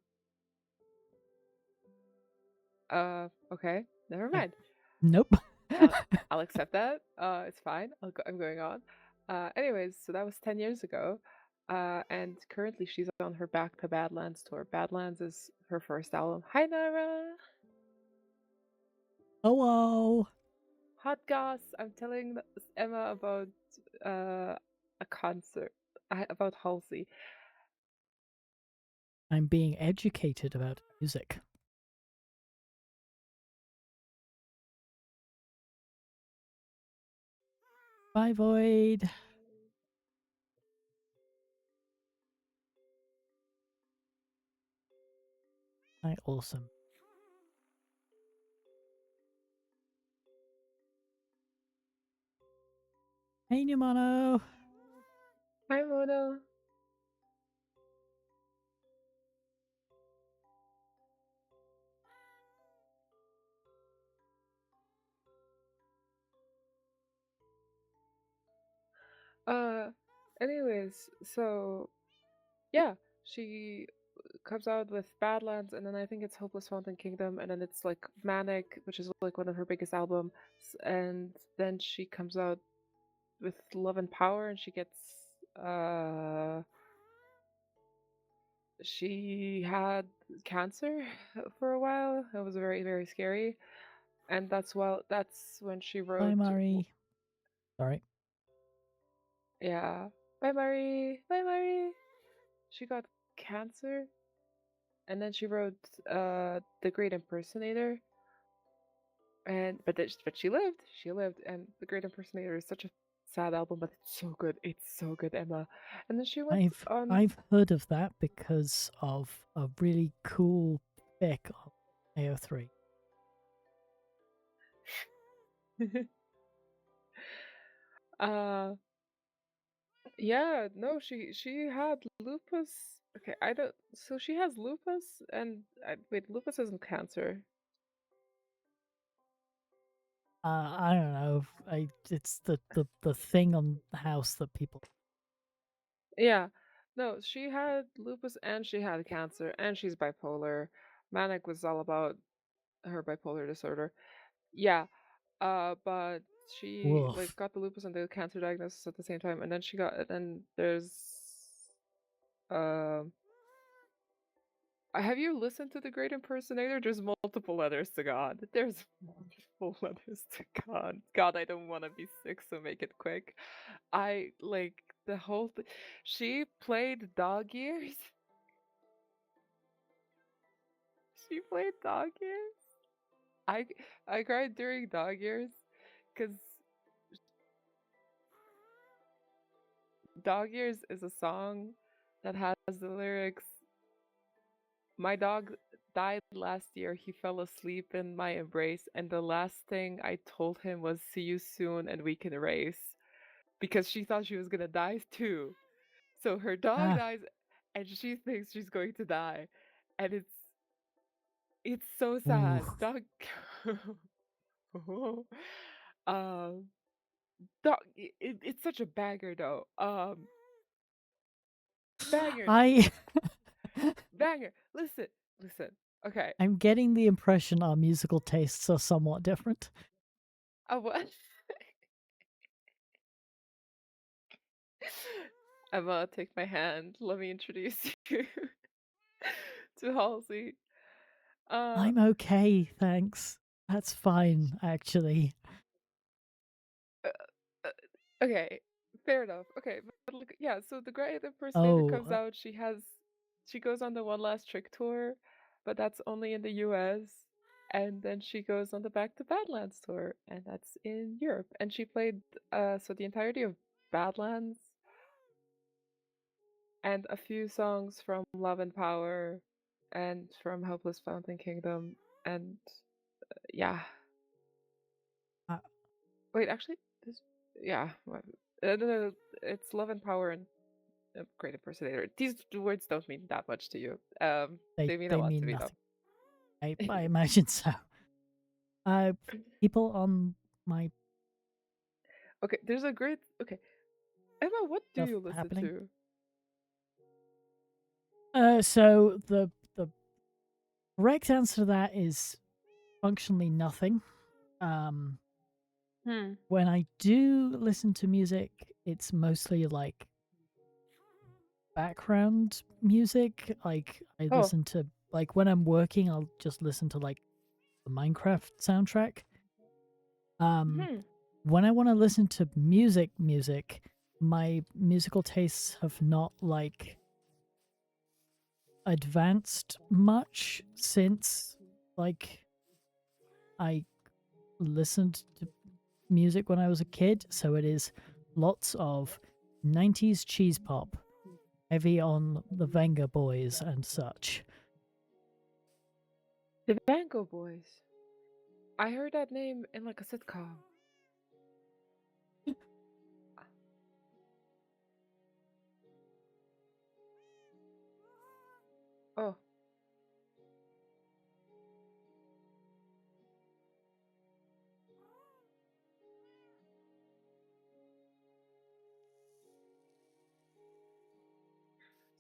Speaker 2: Okay, never
Speaker 1: I
Speaker 2: mind.
Speaker 1: nope.
Speaker 2: Uh, I'll accept that. It's fine. I'm going on. Anyways, so that was 10 years ago. And currently she's on her Back to Badlands tour. Badlands is her first album. Hi, Nara!
Speaker 1: Hello.
Speaker 2: Hot goss! I'm telling Emma about a concert. About Halsey.
Speaker 1: I'm being educated about music. Bye, Void. Hi, awesome. Hey, Numano.
Speaker 2: Hi, Mono. Anyways, so yeah, she comes out with Badlands, and then I think it's Hopeless Fountain Kingdom, and then it's like Manic, which is like one of her biggest albums, and then she comes out with Love and Power, and she had cancer for a while. It was very, very scary. And that's when she
Speaker 1: Bye,
Speaker 2: wrote
Speaker 1: Mari. Sorry.
Speaker 2: yeah. Bye Marie. Bye Marie. She got cancer, and then she wrote The Great Impersonator. But she lived. She lived, and The Great Impersonator is such a sad album, but it's so good. It's so good, Emma. And then she went on
Speaker 1: I've heard of that because of a really cool pic of AO3.
Speaker 2: uh yeah, no, she had lupus. Okay, I don't. So she has lupus, and wait, lupus isn't cancer.
Speaker 1: I don't know. It's the thing on the house that people.
Speaker 2: Yeah, no, she had lupus and she had cancer, and she's bipolar. Manic was all about her bipolar disorder. Yeah, but she like
Speaker 1: Woof.
Speaker 2: got the lupus and the cancer diagnosis at the same time, and then there's um. Have you listened to The Great Impersonator? There's multiple letters to God. There's multiple letters to God. God, I don't want to be sick, so make it quick. I like the whole thing. She played dog ears. She played dog ears. I I cried during dog ears because dog ears is a song that has the lyrics. My dog died last year. He fell asleep in my embrace, and the last thing I told him was, "See you soon, and we can race." Because she thought she was gonna die too. So her dog
Speaker 1: Ah,
Speaker 2: dies, and she thinks she's going to die, and it's so
Speaker 1: ooh.
Speaker 2: sad. Dog, um, it's such a banger though. Banger,
Speaker 1: I
Speaker 2: banger. Listen, listen. Okay.
Speaker 1: I'm getting the impression our musical tastes are somewhat different.
Speaker 2: What? Emma, take my hand. Let me introduce you to Halsey. Uh,
Speaker 1: I'm okay, thanks. That's fine, actually.
Speaker 2: uh, uh, okay, fair enough. Okay, but look, yeah. So the Great Impersonator
Speaker 1: Oh,
Speaker 2: comes out. She goes on the One Last Trick tour, but that's only in the U.S. And then she goes on the Back to Badlands tour, and that's in Europe. And she played so the entirety of Badlands and a few songs from Love and Power and from Helpless Fountain Kingdom. And yeah,
Speaker 1: uh,
Speaker 2: wait, actually, this, yeah, no, no, it's Love and Power and Great Impersonator. These words don't mean that much to you. They mean a
Speaker 1: they
Speaker 2: lot to
Speaker 1: mean
Speaker 2: me though.
Speaker 1: nothing. I imagine so. Uh, people on my
Speaker 2: Okay, there's a great. Okay, Emma, what do
Speaker 1: stuff
Speaker 2: you listen
Speaker 1: happening.
Speaker 2: to?
Speaker 1: So the correct answer to that is functionally nothing. Um,
Speaker 2: Hmm.
Speaker 1: when I do listen to music, it's mostly like background music. Like I
Speaker 2: Oh.
Speaker 1: listen to like when I'm working, I'll just listen to like the Minecraft soundtrack. Um,
Speaker 2: Hmm.
Speaker 1: when I want to listen to music, my musical tastes have not like advanced much since like I listened to music when I was a kid. So it is lots of 90s cheese pop, heavy on the Venga Boys and such.
Speaker 2: The Bango Boys. I heard that name in like a sitcom. Oh.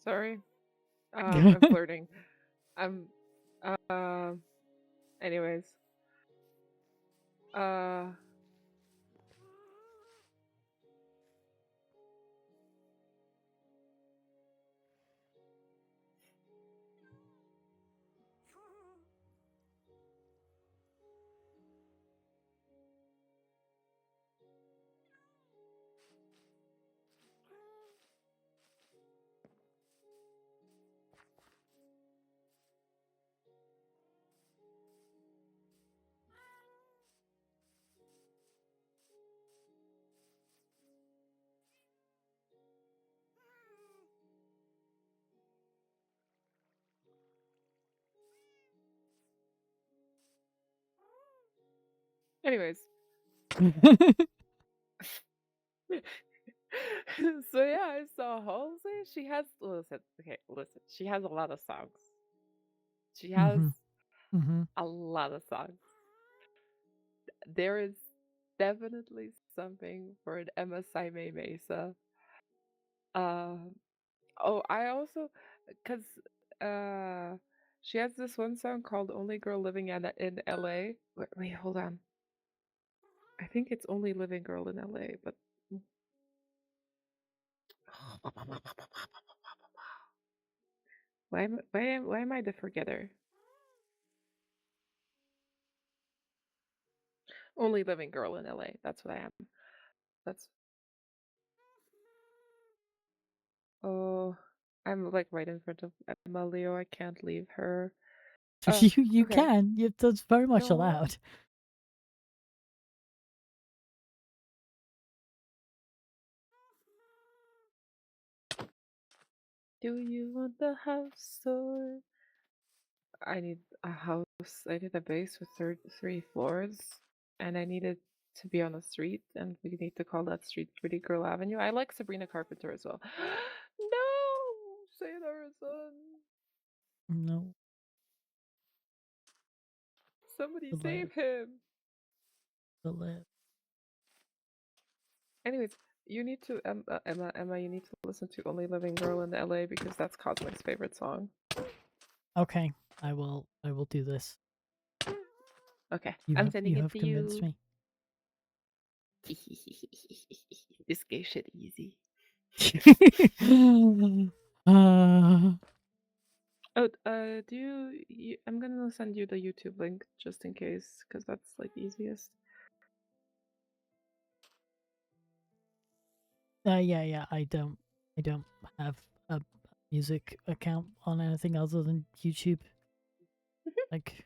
Speaker 2: Sorry. I'm flirting. I'm. Uh. Anyways. Uh. Anyways. So yeah, I saw Halsey. She has listen. Okay, listen. She has a lot of songs. She has
Speaker 1: Hmm. Hmm.
Speaker 2: a lot of songs. There is definitely something for an Emma Saime Mesa. Um. Oh, I also, cause uh, she has this one song called "Only Girl Living in L.A." Wait, hold on. I think it's "Only Living Girl in L.A." But why am I the forgetter? Only Living Girl in L.A. That's what I am. That's oh, I'm like right in front of Emma Leo. I can't leave her.
Speaker 1: You
Speaker 2: Okay.
Speaker 1: can. That's very much
Speaker 2: No.
Speaker 1: allowed.
Speaker 2: Do you want the house or I need a house. I need a base with three floors, and I need it to be on a street, and we need to call that street Pretty Girl Avenue. I like Sabrina Carpenter as well. No, Sailor-san,
Speaker 1: No,
Speaker 2: somebody
Speaker 1: the live,
Speaker 2: save him.
Speaker 1: the live.
Speaker 2: Anyways, you need to Emma. You need to listen to Only Living Girl in L.A. because that's Cosmic's favorite song.
Speaker 1: Okay, I will. I will do this.
Speaker 2: Okay,
Speaker 1: You
Speaker 2: I'm
Speaker 1: have.
Speaker 2: sending
Speaker 1: You
Speaker 2: it
Speaker 1: have
Speaker 2: to
Speaker 1: convinced
Speaker 2: you.
Speaker 1: me.
Speaker 2: This gay shit easy.
Speaker 1: uh,
Speaker 2: Oh, I'm gonna send you the YouTube link just in case, because that's like easiest.
Speaker 1: yeah, yeah. I don't. I don't have a music account on anything other than YouTube. Like,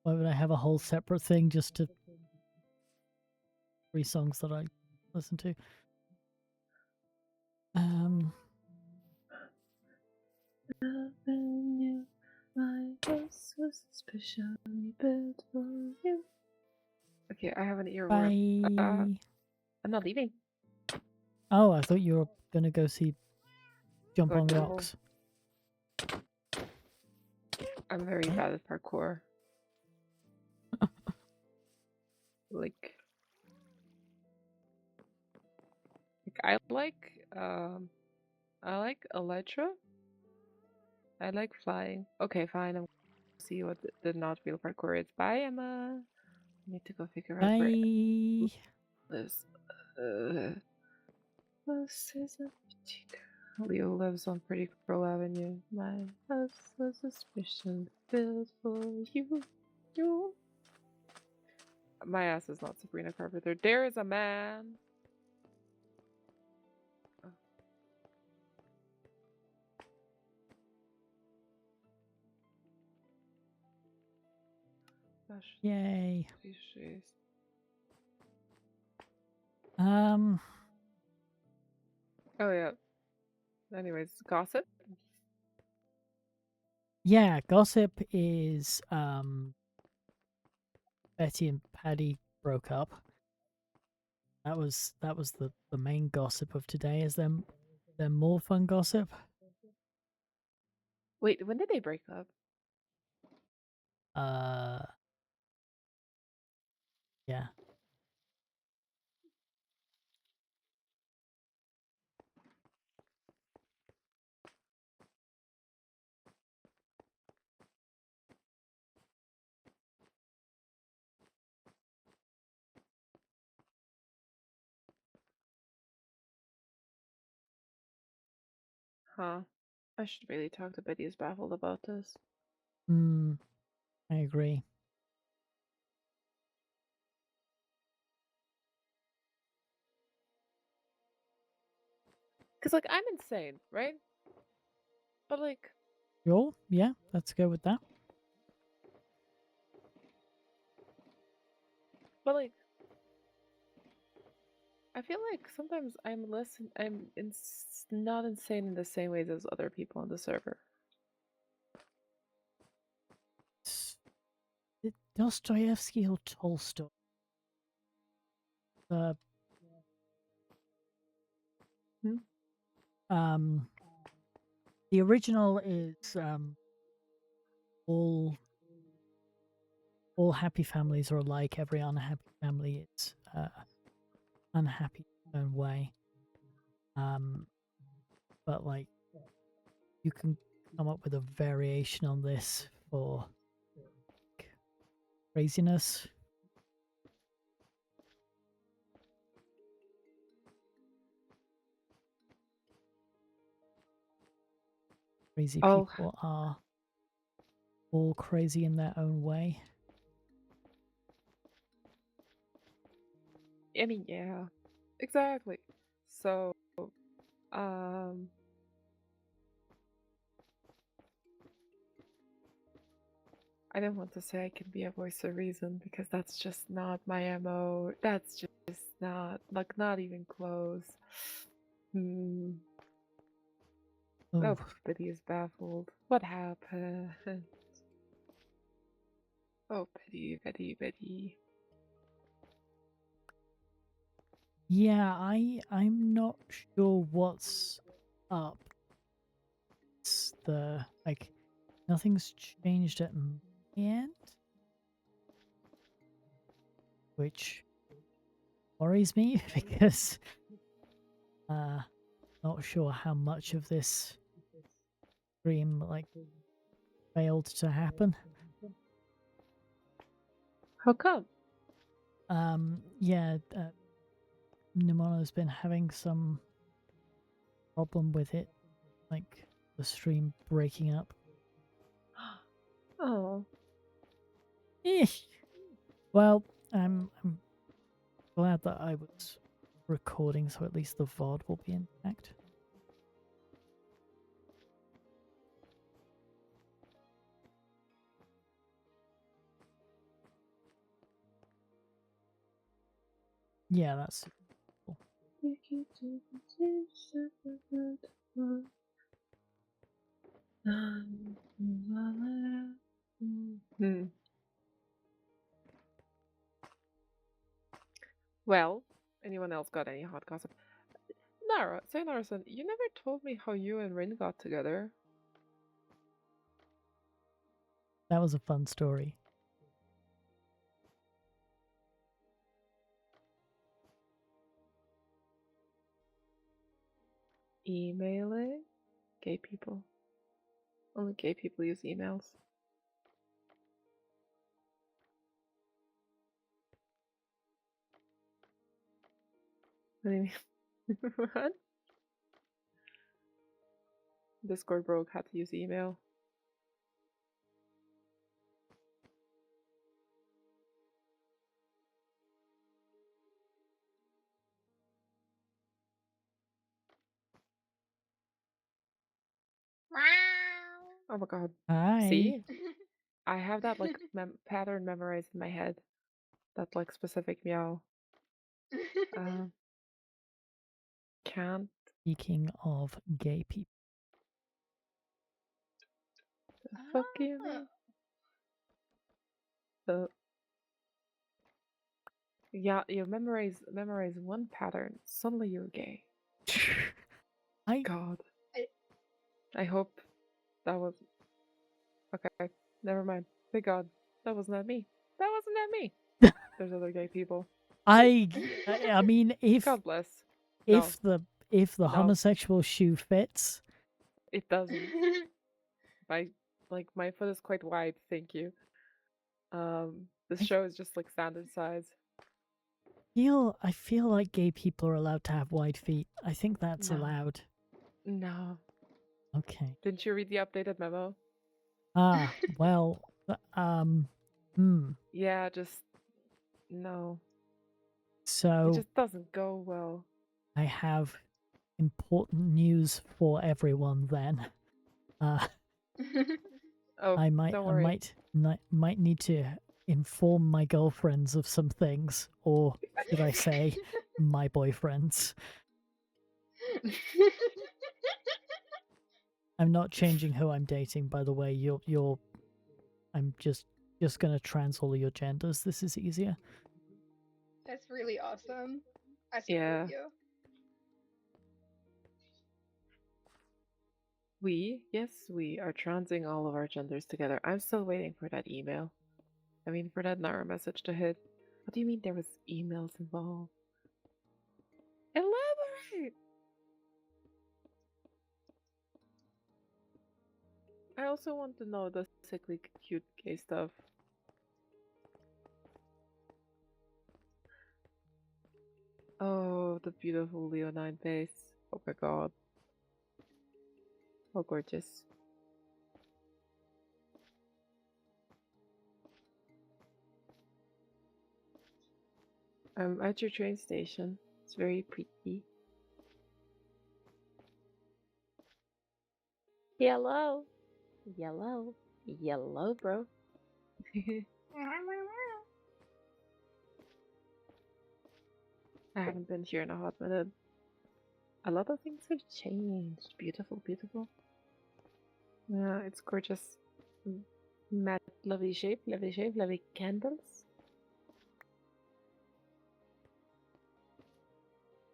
Speaker 1: why would I have a whole separate thing just to free songs that I listen to? Um.
Speaker 2: Loving you, my house was especially built for you. Okay, I have an earworm.
Speaker 1: Bye.
Speaker 2: I'm not leaving.
Speaker 1: Oh, I thought you were gonna go see Jump
Speaker 2: Going
Speaker 1: on
Speaker 2: through the hole.
Speaker 1: Rocks.
Speaker 2: I'm very
Speaker 1: What?
Speaker 2: bad at parkour. Like, I like Elytra. I like flying. Okay, fine. I'm gonna see what the not real parkour is. Bye, Emma. I need to go figure out where
Speaker 1: Bye.
Speaker 2: lives. Uh, this is a boutique. Leo lives on Pretty Girl Avenue. My house was a suspicion built for you. You. My ass is not Sabrina Carpenter. There is a man. Oh, gosh.
Speaker 1: Yay.
Speaker 2: Cliches.
Speaker 1: Um.
Speaker 2: Oh, yeah. Anyways, gossip.
Speaker 1: Yeah, Gossip is Betty and Paddy broke up. That was the main gossip of today. Is there more fun gossip?
Speaker 2: Wait, when did they break up?
Speaker 1: Uh yeah.
Speaker 2: Huh. I should really talk to Betty is baffled about this.
Speaker 1: Hmm, I agree.
Speaker 2: Cause like I'm insane, right? But like
Speaker 1: Sure, yeah, let's go with that.
Speaker 2: but like I feel like sometimes not insane in the same ways as other people on the server.
Speaker 1: Dostoevsky or Tolstoy? The
Speaker 2: Hmm?
Speaker 1: um the original is all all happy families are alike. Every unhappy family is unhappy in its own way. Um, but like you can come up with a variation on this for like, craziness. Crazy
Speaker 2: Oh,
Speaker 1: people are all crazy in their own way.
Speaker 2: I mean, yeah, exactly. So, um, I don't want to say I can be a voice of reason because that's just not my MO. That's just not, like, not even close. Hmm. Oh,
Speaker 1: Oh,
Speaker 2: Betty is baffled. What happened? Oh, Betty, Betty, Betty.
Speaker 1: yeah, I'm not sure what's up. It's the like nothing's changed at my end, which worries me because uh not sure how much of this dream like failed to happen.
Speaker 2: How come?
Speaker 1: Yeah, Nimano's been having some problem with it, like the stream breaking up.
Speaker 2: Oh,
Speaker 1: Eesh. Well, I'm glad that I was recording, so at least the VOD will be intact. Yeah, that's cool.
Speaker 2: Hmm. Well, anyone else got any hot gossip? Nara, say Narson, you never told me how you and Rin got together.
Speaker 1: That was a fun story.
Speaker 2: Emailing? Gay people. Only gay people use emails. What do you mean? What? Discord broke, had to use email. Oh my god.
Speaker 1: Hi.
Speaker 2: See? I have that like pattern memorized in my head. That like specific meow. Um, can't.
Speaker 1: Speaking of gay people,
Speaker 2: The fuck you mean? The yeah, you memorize one pattern. Suddenly you're gay.
Speaker 1: I
Speaker 2: God. I hope that was okay. Never mind. Thank God. That wasn't at me. That wasn't at me. There's other gay people.
Speaker 1: I mean,
Speaker 2: God bless. No,
Speaker 1: if the if the
Speaker 2: no,
Speaker 1: homosexual shoe fits,
Speaker 2: it doesn't. My like my foot is quite wide, thank you. This
Speaker 1: I
Speaker 2: show is just like standard size.
Speaker 1: I feel like gay people are allowed to have wide feet. I think that's
Speaker 2: No,
Speaker 1: allowed.
Speaker 2: no.
Speaker 1: Okay.
Speaker 2: Didn't you read the updated memo?
Speaker 1: Well, hmm.
Speaker 2: Yeah, just no. It
Speaker 1: So
Speaker 2: just doesn't go well.
Speaker 1: I have important news for everyone then. Uh,
Speaker 2: Oh,
Speaker 1: I might,
Speaker 2: don't
Speaker 1: I
Speaker 2: worry.
Speaker 1: might, might need to inform my girlfriends of some things, or should I say, my boyfriends. I'm not changing who I'm dating, by the way. I'm just gonna trans all of your genders. This is easier.
Speaker 3: That's really awesome. I support
Speaker 2: Yeah.
Speaker 3: you.
Speaker 2: Yes, we are transing all of our genders together. I'm still waiting for that email. I mean, for that Nara message to hit. What do you mean there was emails involved? Elaborate! I also want to know the sickly cute gay stuff. Oh, the beautiful leonine face. Oh my god. Oh, gorgeous. I'm at your train station. It's very pretty. Yellow. Yellow. Yellow, bro. I haven't been here in a hot minute. A lot of things have changed. Beautiful, beautiful. Yeah, it's gorgeous. Matte, lovely shape, lovely candles.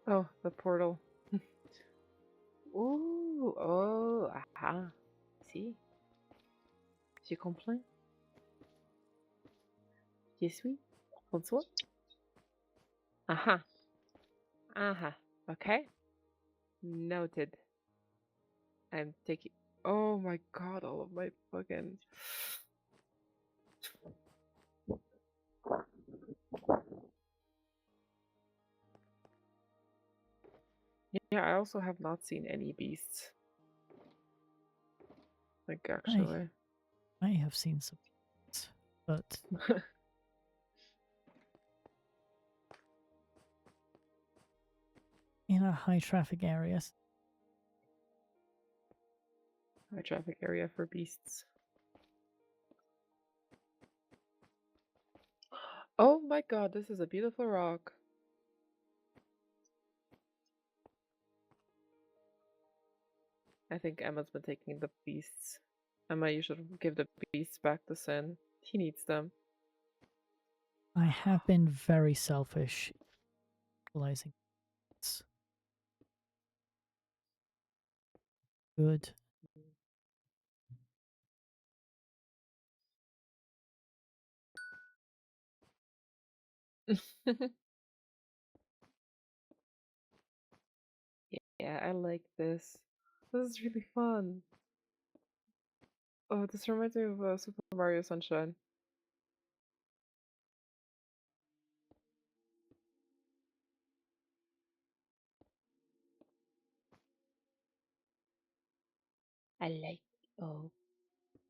Speaker 2: Oh, the portal. Ooh, oh, aha. Si, j'ai compris. Je suis. Bonsoir. Aha. Aha. Okay. Noted. I'm taking. Oh my god, all of my fucking. Yeah, I also have not seen any beasts. Like,
Speaker 1: I
Speaker 2: actually.
Speaker 1: I have seen some, but in a high traffic areas.
Speaker 2: High traffic area for beasts. Oh my god, this is a beautiful rock. I think Emma's been taking the beasts. Emma, you should give the beasts back to Sin. He needs them.
Speaker 1: I have been very selfish, realizing it's good.
Speaker 2: Yeah, I like this. This is really fun. Oh, this reminds me of Super Mario Sunshine. I like. Oh,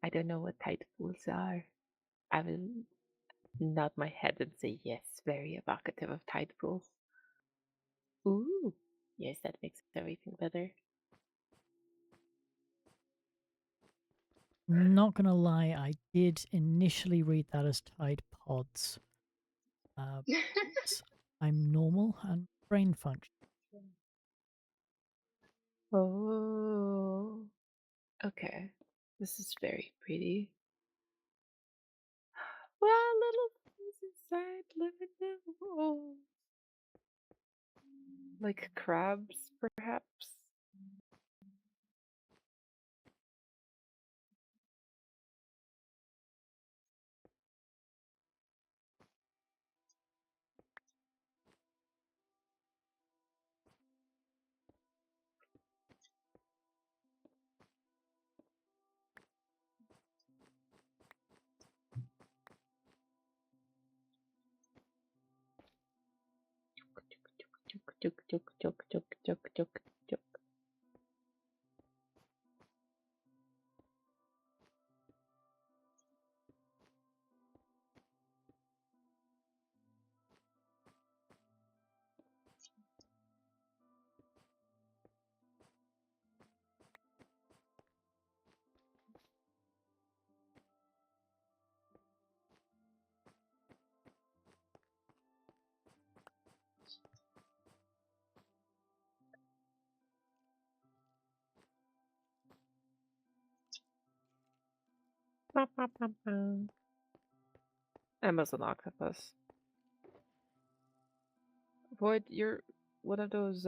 Speaker 2: I don't know what tide pools are. I will nod my head and say yes. Very evocative of tide pools. Ooh, yes, that makes everything better.
Speaker 1: Not gonna lie, I did initially read that as Tide Pods. Uh, I'm normal and brain function.
Speaker 2: Oh, okay. This is very pretty. Well, little things inside living in the world. Like crabs, perhaps? Tuk, tuk, tuk, tuk, tuk, tuk, tuk, tuk. Amazon octopus. Void, you're one of those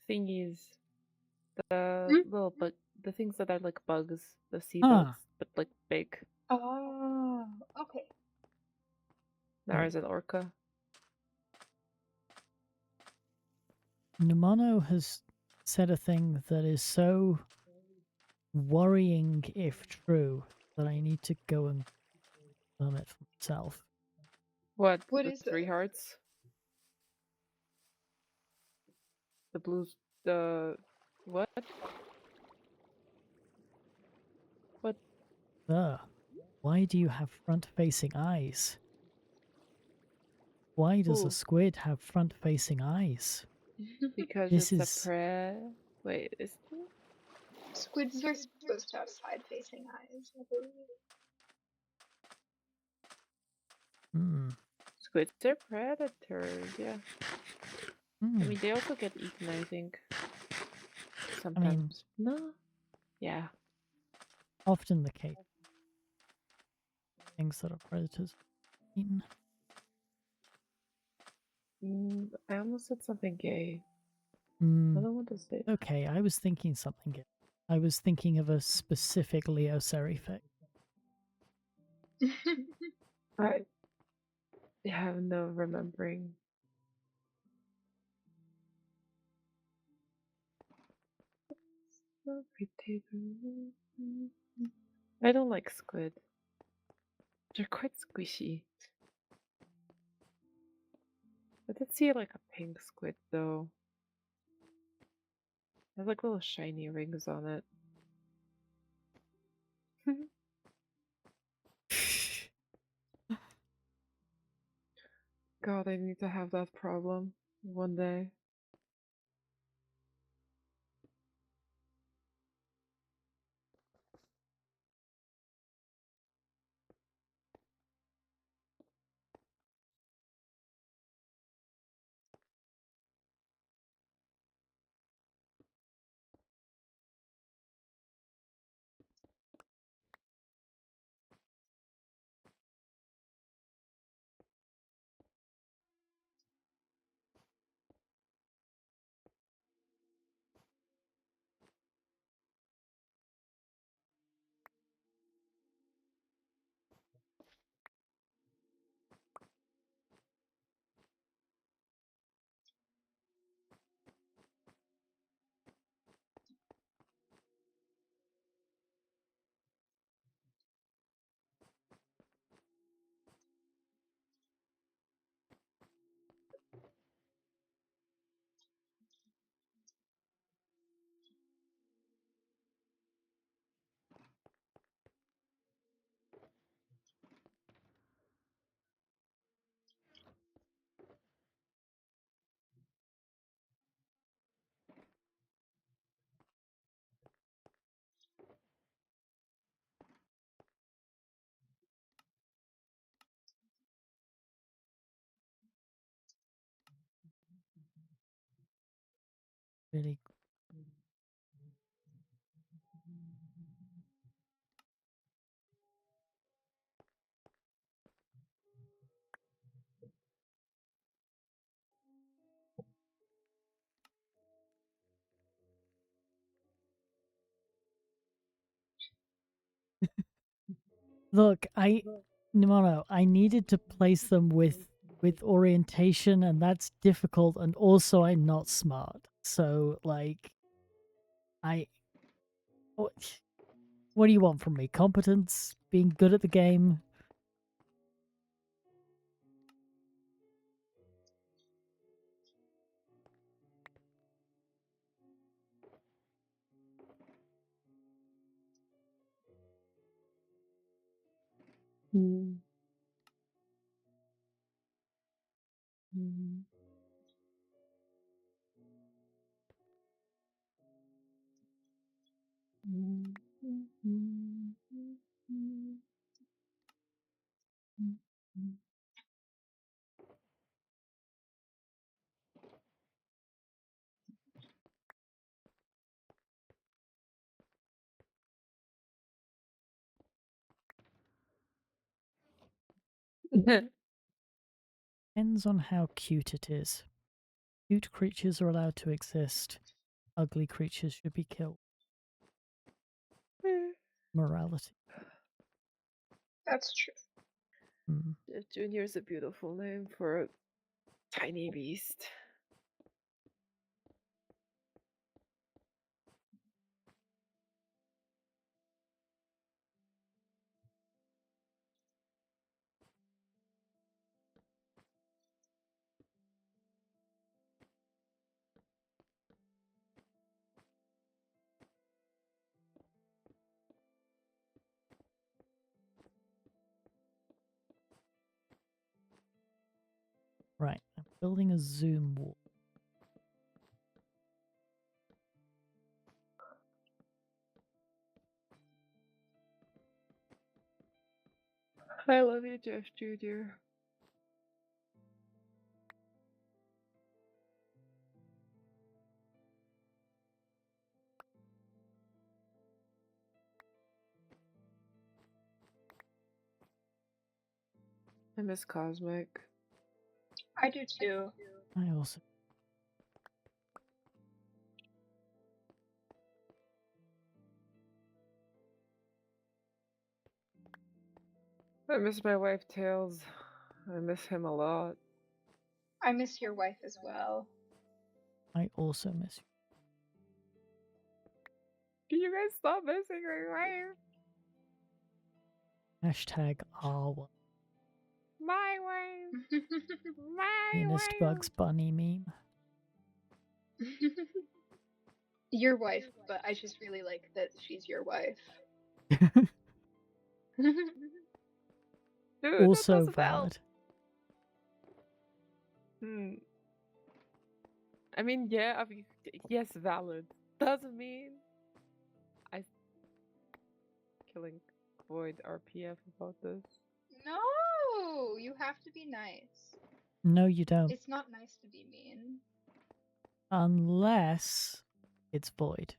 Speaker 2: thingies, the
Speaker 3: Hmm?
Speaker 2: little bug, the things that are like bugs, the sea bugs,
Speaker 1: Ah,
Speaker 2: but like big.
Speaker 3: Oh, okay.
Speaker 2: Now
Speaker 1: wait.
Speaker 2: is an orca.
Speaker 1: Numano has said a thing that is so worrying if true that I need to go and confirm it for myself.
Speaker 2: What?
Speaker 3: What
Speaker 2: The
Speaker 3: is
Speaker 2: three
Speaker 3: it?
Speaker 2: hearts? The blues? The what? What?
Speaker 1: Why do you have front-facing eyes? Why does a
Speaker 2: Who?
Speaker 1: squid have front-facing eyes?
Speaker 2: Because
Speaker 1: This
Speaker 2: it's a
Speaker 1: is...
Speaker 2: pre. Wait, is it?
Speaker 3: Squids are supposed to have side-facing eyes, I believe.
Speaker 1: Hmm.
Speaker 2: Squids are predators. Yeah. I
Speaker 1: Hmm.
Speaker 2: mean, they also get eaten. I think
Speaker 1: I mean,
Speaker 2: sometimes. No. Yeah.
Speaker 1: often the case. Things that are predators eaten.
Speaker 2: I almost said something gay. I
Speaker 1: Hmm.
Speaker 2: don't want to say.
Speaker 1: Okay, I was thinking something. I was thinking of a specific Leo Serifix.
Speaker 2: I have no remembering. I don't like squid. They're quite squishy. I did see like a pink squid though. It has like little shiny rings on it. God, I need to have that problem one day.
Speaker 1: Really. Look, Nimano, I needed to place them with orientation, and that's difficult. And also, I'm not smart, so like, I what do you want from me? Competence? Being good at the game?
Speaker 2: Mm. Mm. Mm. Mm. Mm. Mm. Mm. Mm.
Speaker 1: Depends on how cute it is. Cute creatures are allowed to exist. Ugly creatures should be killed. Morality.
Speaker 3: That's true.
Speaker 1: Hmm.
Speaker 2: Junior's a beautiful name for a tiny beast.
Speaker 1: Right, I'm building a zoom wall.
Speaker 2: I love you, Jeff Jr. I miss Cosmic.
Speaker 3: I do too.
Speaker 1: I also.
Speaker 2: I miss my wife, Tails. I miss him a lot.
Speaker 3: I miss your wife as well.
Speaker 1: I also miss
Speaker 2: Can you guys stop missing my wife?
Speaker 1: you. Hashtag R1.
Speaker 2: My wife. My
Speaker 1: Meanest Bugs Bunny meme.
Speaker 3: Your wife, but I just really like that she's your wife.
Speaker 2: Dude, that
Speaker 1: Also
Speaker 2: doesn't help.
Speaker 1: valid.
Speaker 2: I mean, yeah, yes, valid. Doesn't mean I killing Void RPF about this.
Speaker 3: No, you have to be nice.
Speaker 1: No, you don't.
Speaker 3: It's not nice to be mean.
Speaker 1: Unless it's void.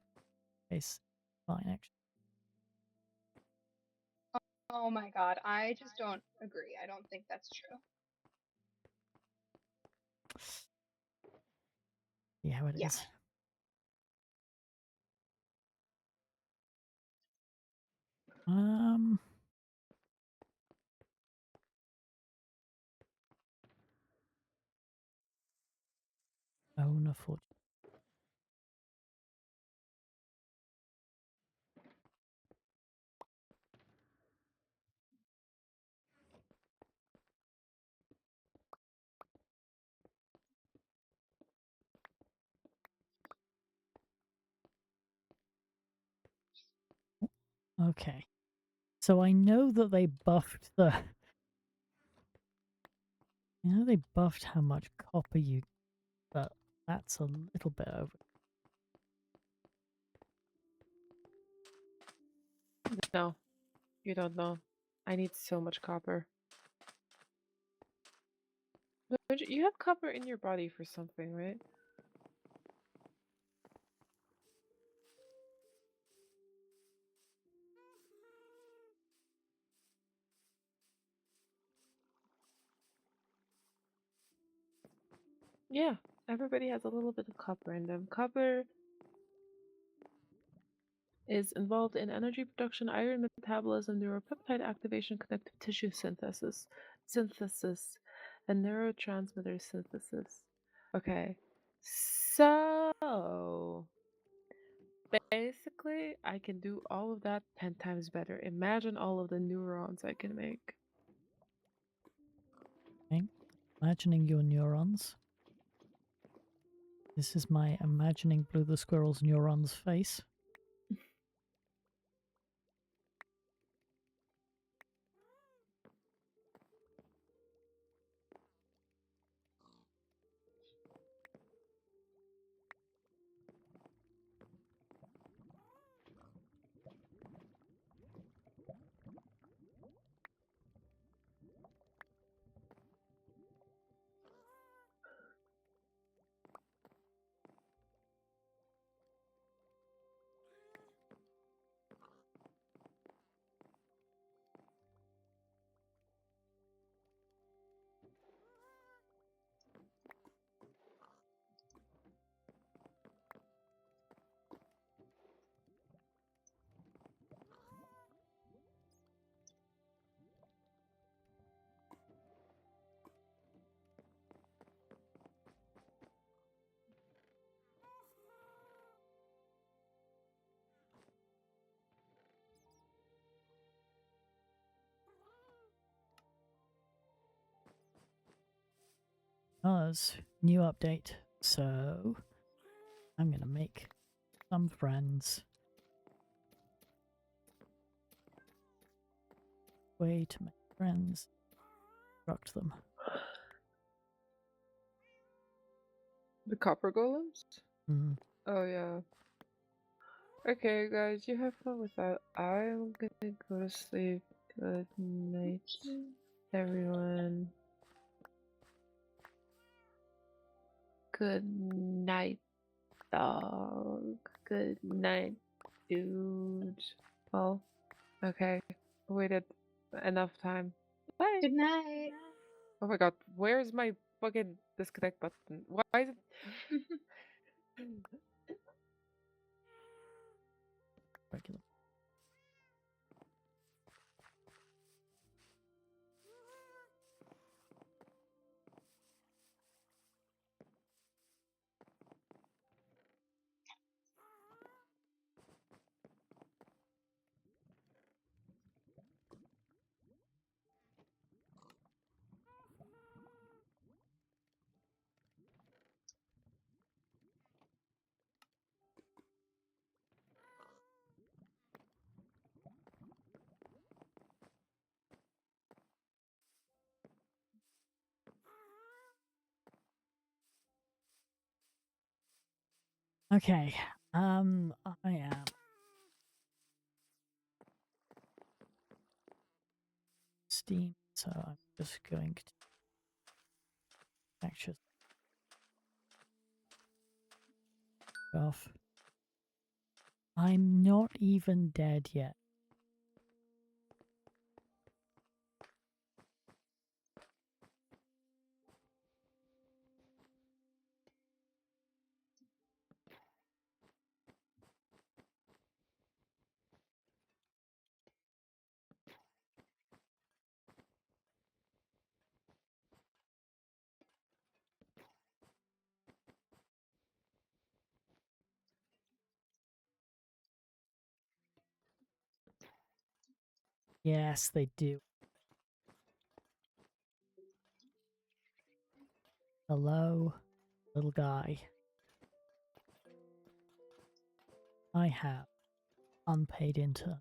Speaker 1: It's fine, actually.
Speaker 3: Oh my god, I just don't agree. I don't think that's true.
Speaker 1: See how it
Speaker 3: Yeah.
Speaker 1: is. Um. Own a fortune. Okay. So I know that they buffed the. You know they buffed how much copper you, but that's a little bit over.
Speaker 2: No, you don't know. I need so much copper. You have copper in your body for something, right? Yeah, everybody has a little bit of copper in them. Copper is involved in energy production, iron metabolism, neuropeptide activation, connective tissue synthesis, and neurotransmitter synthesis. Okay, so basically, I can do all of that 10 times better. Imagine all of the neurons I can make.
Speaker 1: Okay. Imagining your neurons. This is my imagining Blue the Squirrel's neurons face. because new update. So I'm gonna make some friends. Way to make friends. Instruct them.
Speaker 2: The copper golems?
Speaker 1: Mm.
Speaker 2: Oh yeah. Okay, guys, you have fun with that. I'm gonna go to sleep. Good night, everyone. Good night, dog. Good night, dude. Well, okay. Waited enough time. Bye.
Speaker 3: Good night.
Speaker 2: Oh my god, where's my fucking disconnect button? Why is it?
Speaker 1: Regular. Okay. I am Steam, so I'm just going to actually off. I'm not even dead yet. Yes, they do. Hello, little guy. I have unpaid intern.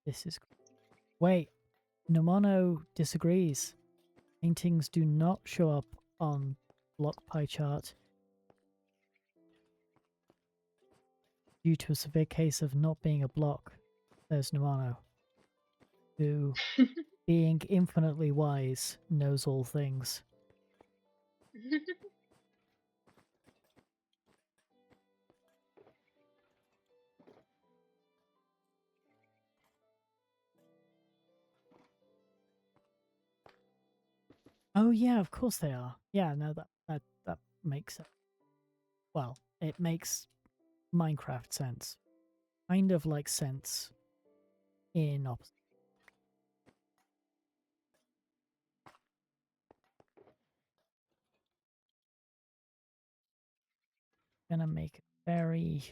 Speaker 1: This is. Wait, Nomono disagrees. Paintings do not show up on block pie chart due to a severe case of not being a block. There's Nomono, who, being infinitely wise, knows all things. Oh yeah, of course they are. Yeah, no, that makes sense. Well, it makes Minecraft sense. Kind of like sense in opposite. Gonna make a very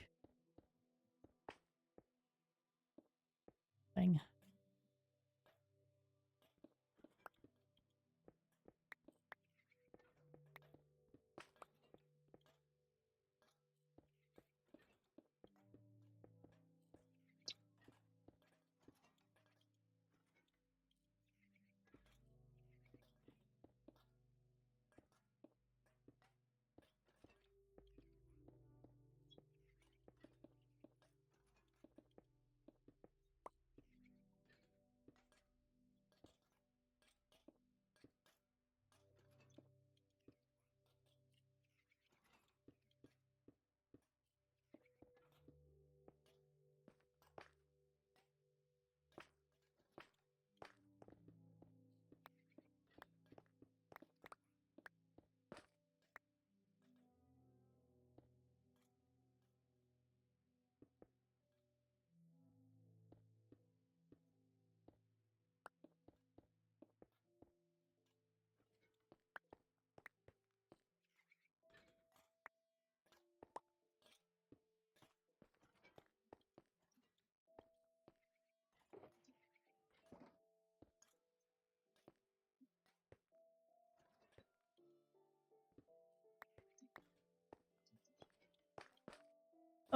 Speaker 1: thing.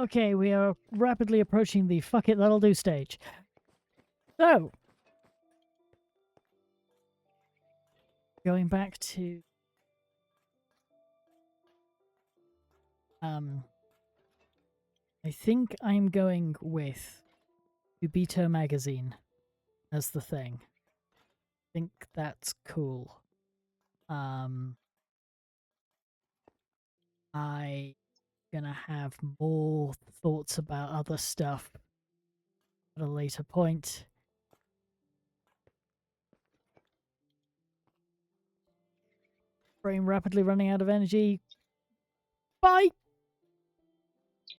Speaker 1: Okay, we are rapidly approaching the fuck it, that'll do stage. So, going back to I think I'm going with Ubito magazine as the thing. I think that's cool. I gonna have more thoughts about other stuff at a later point. Brain rapidly running out of energy. Bye!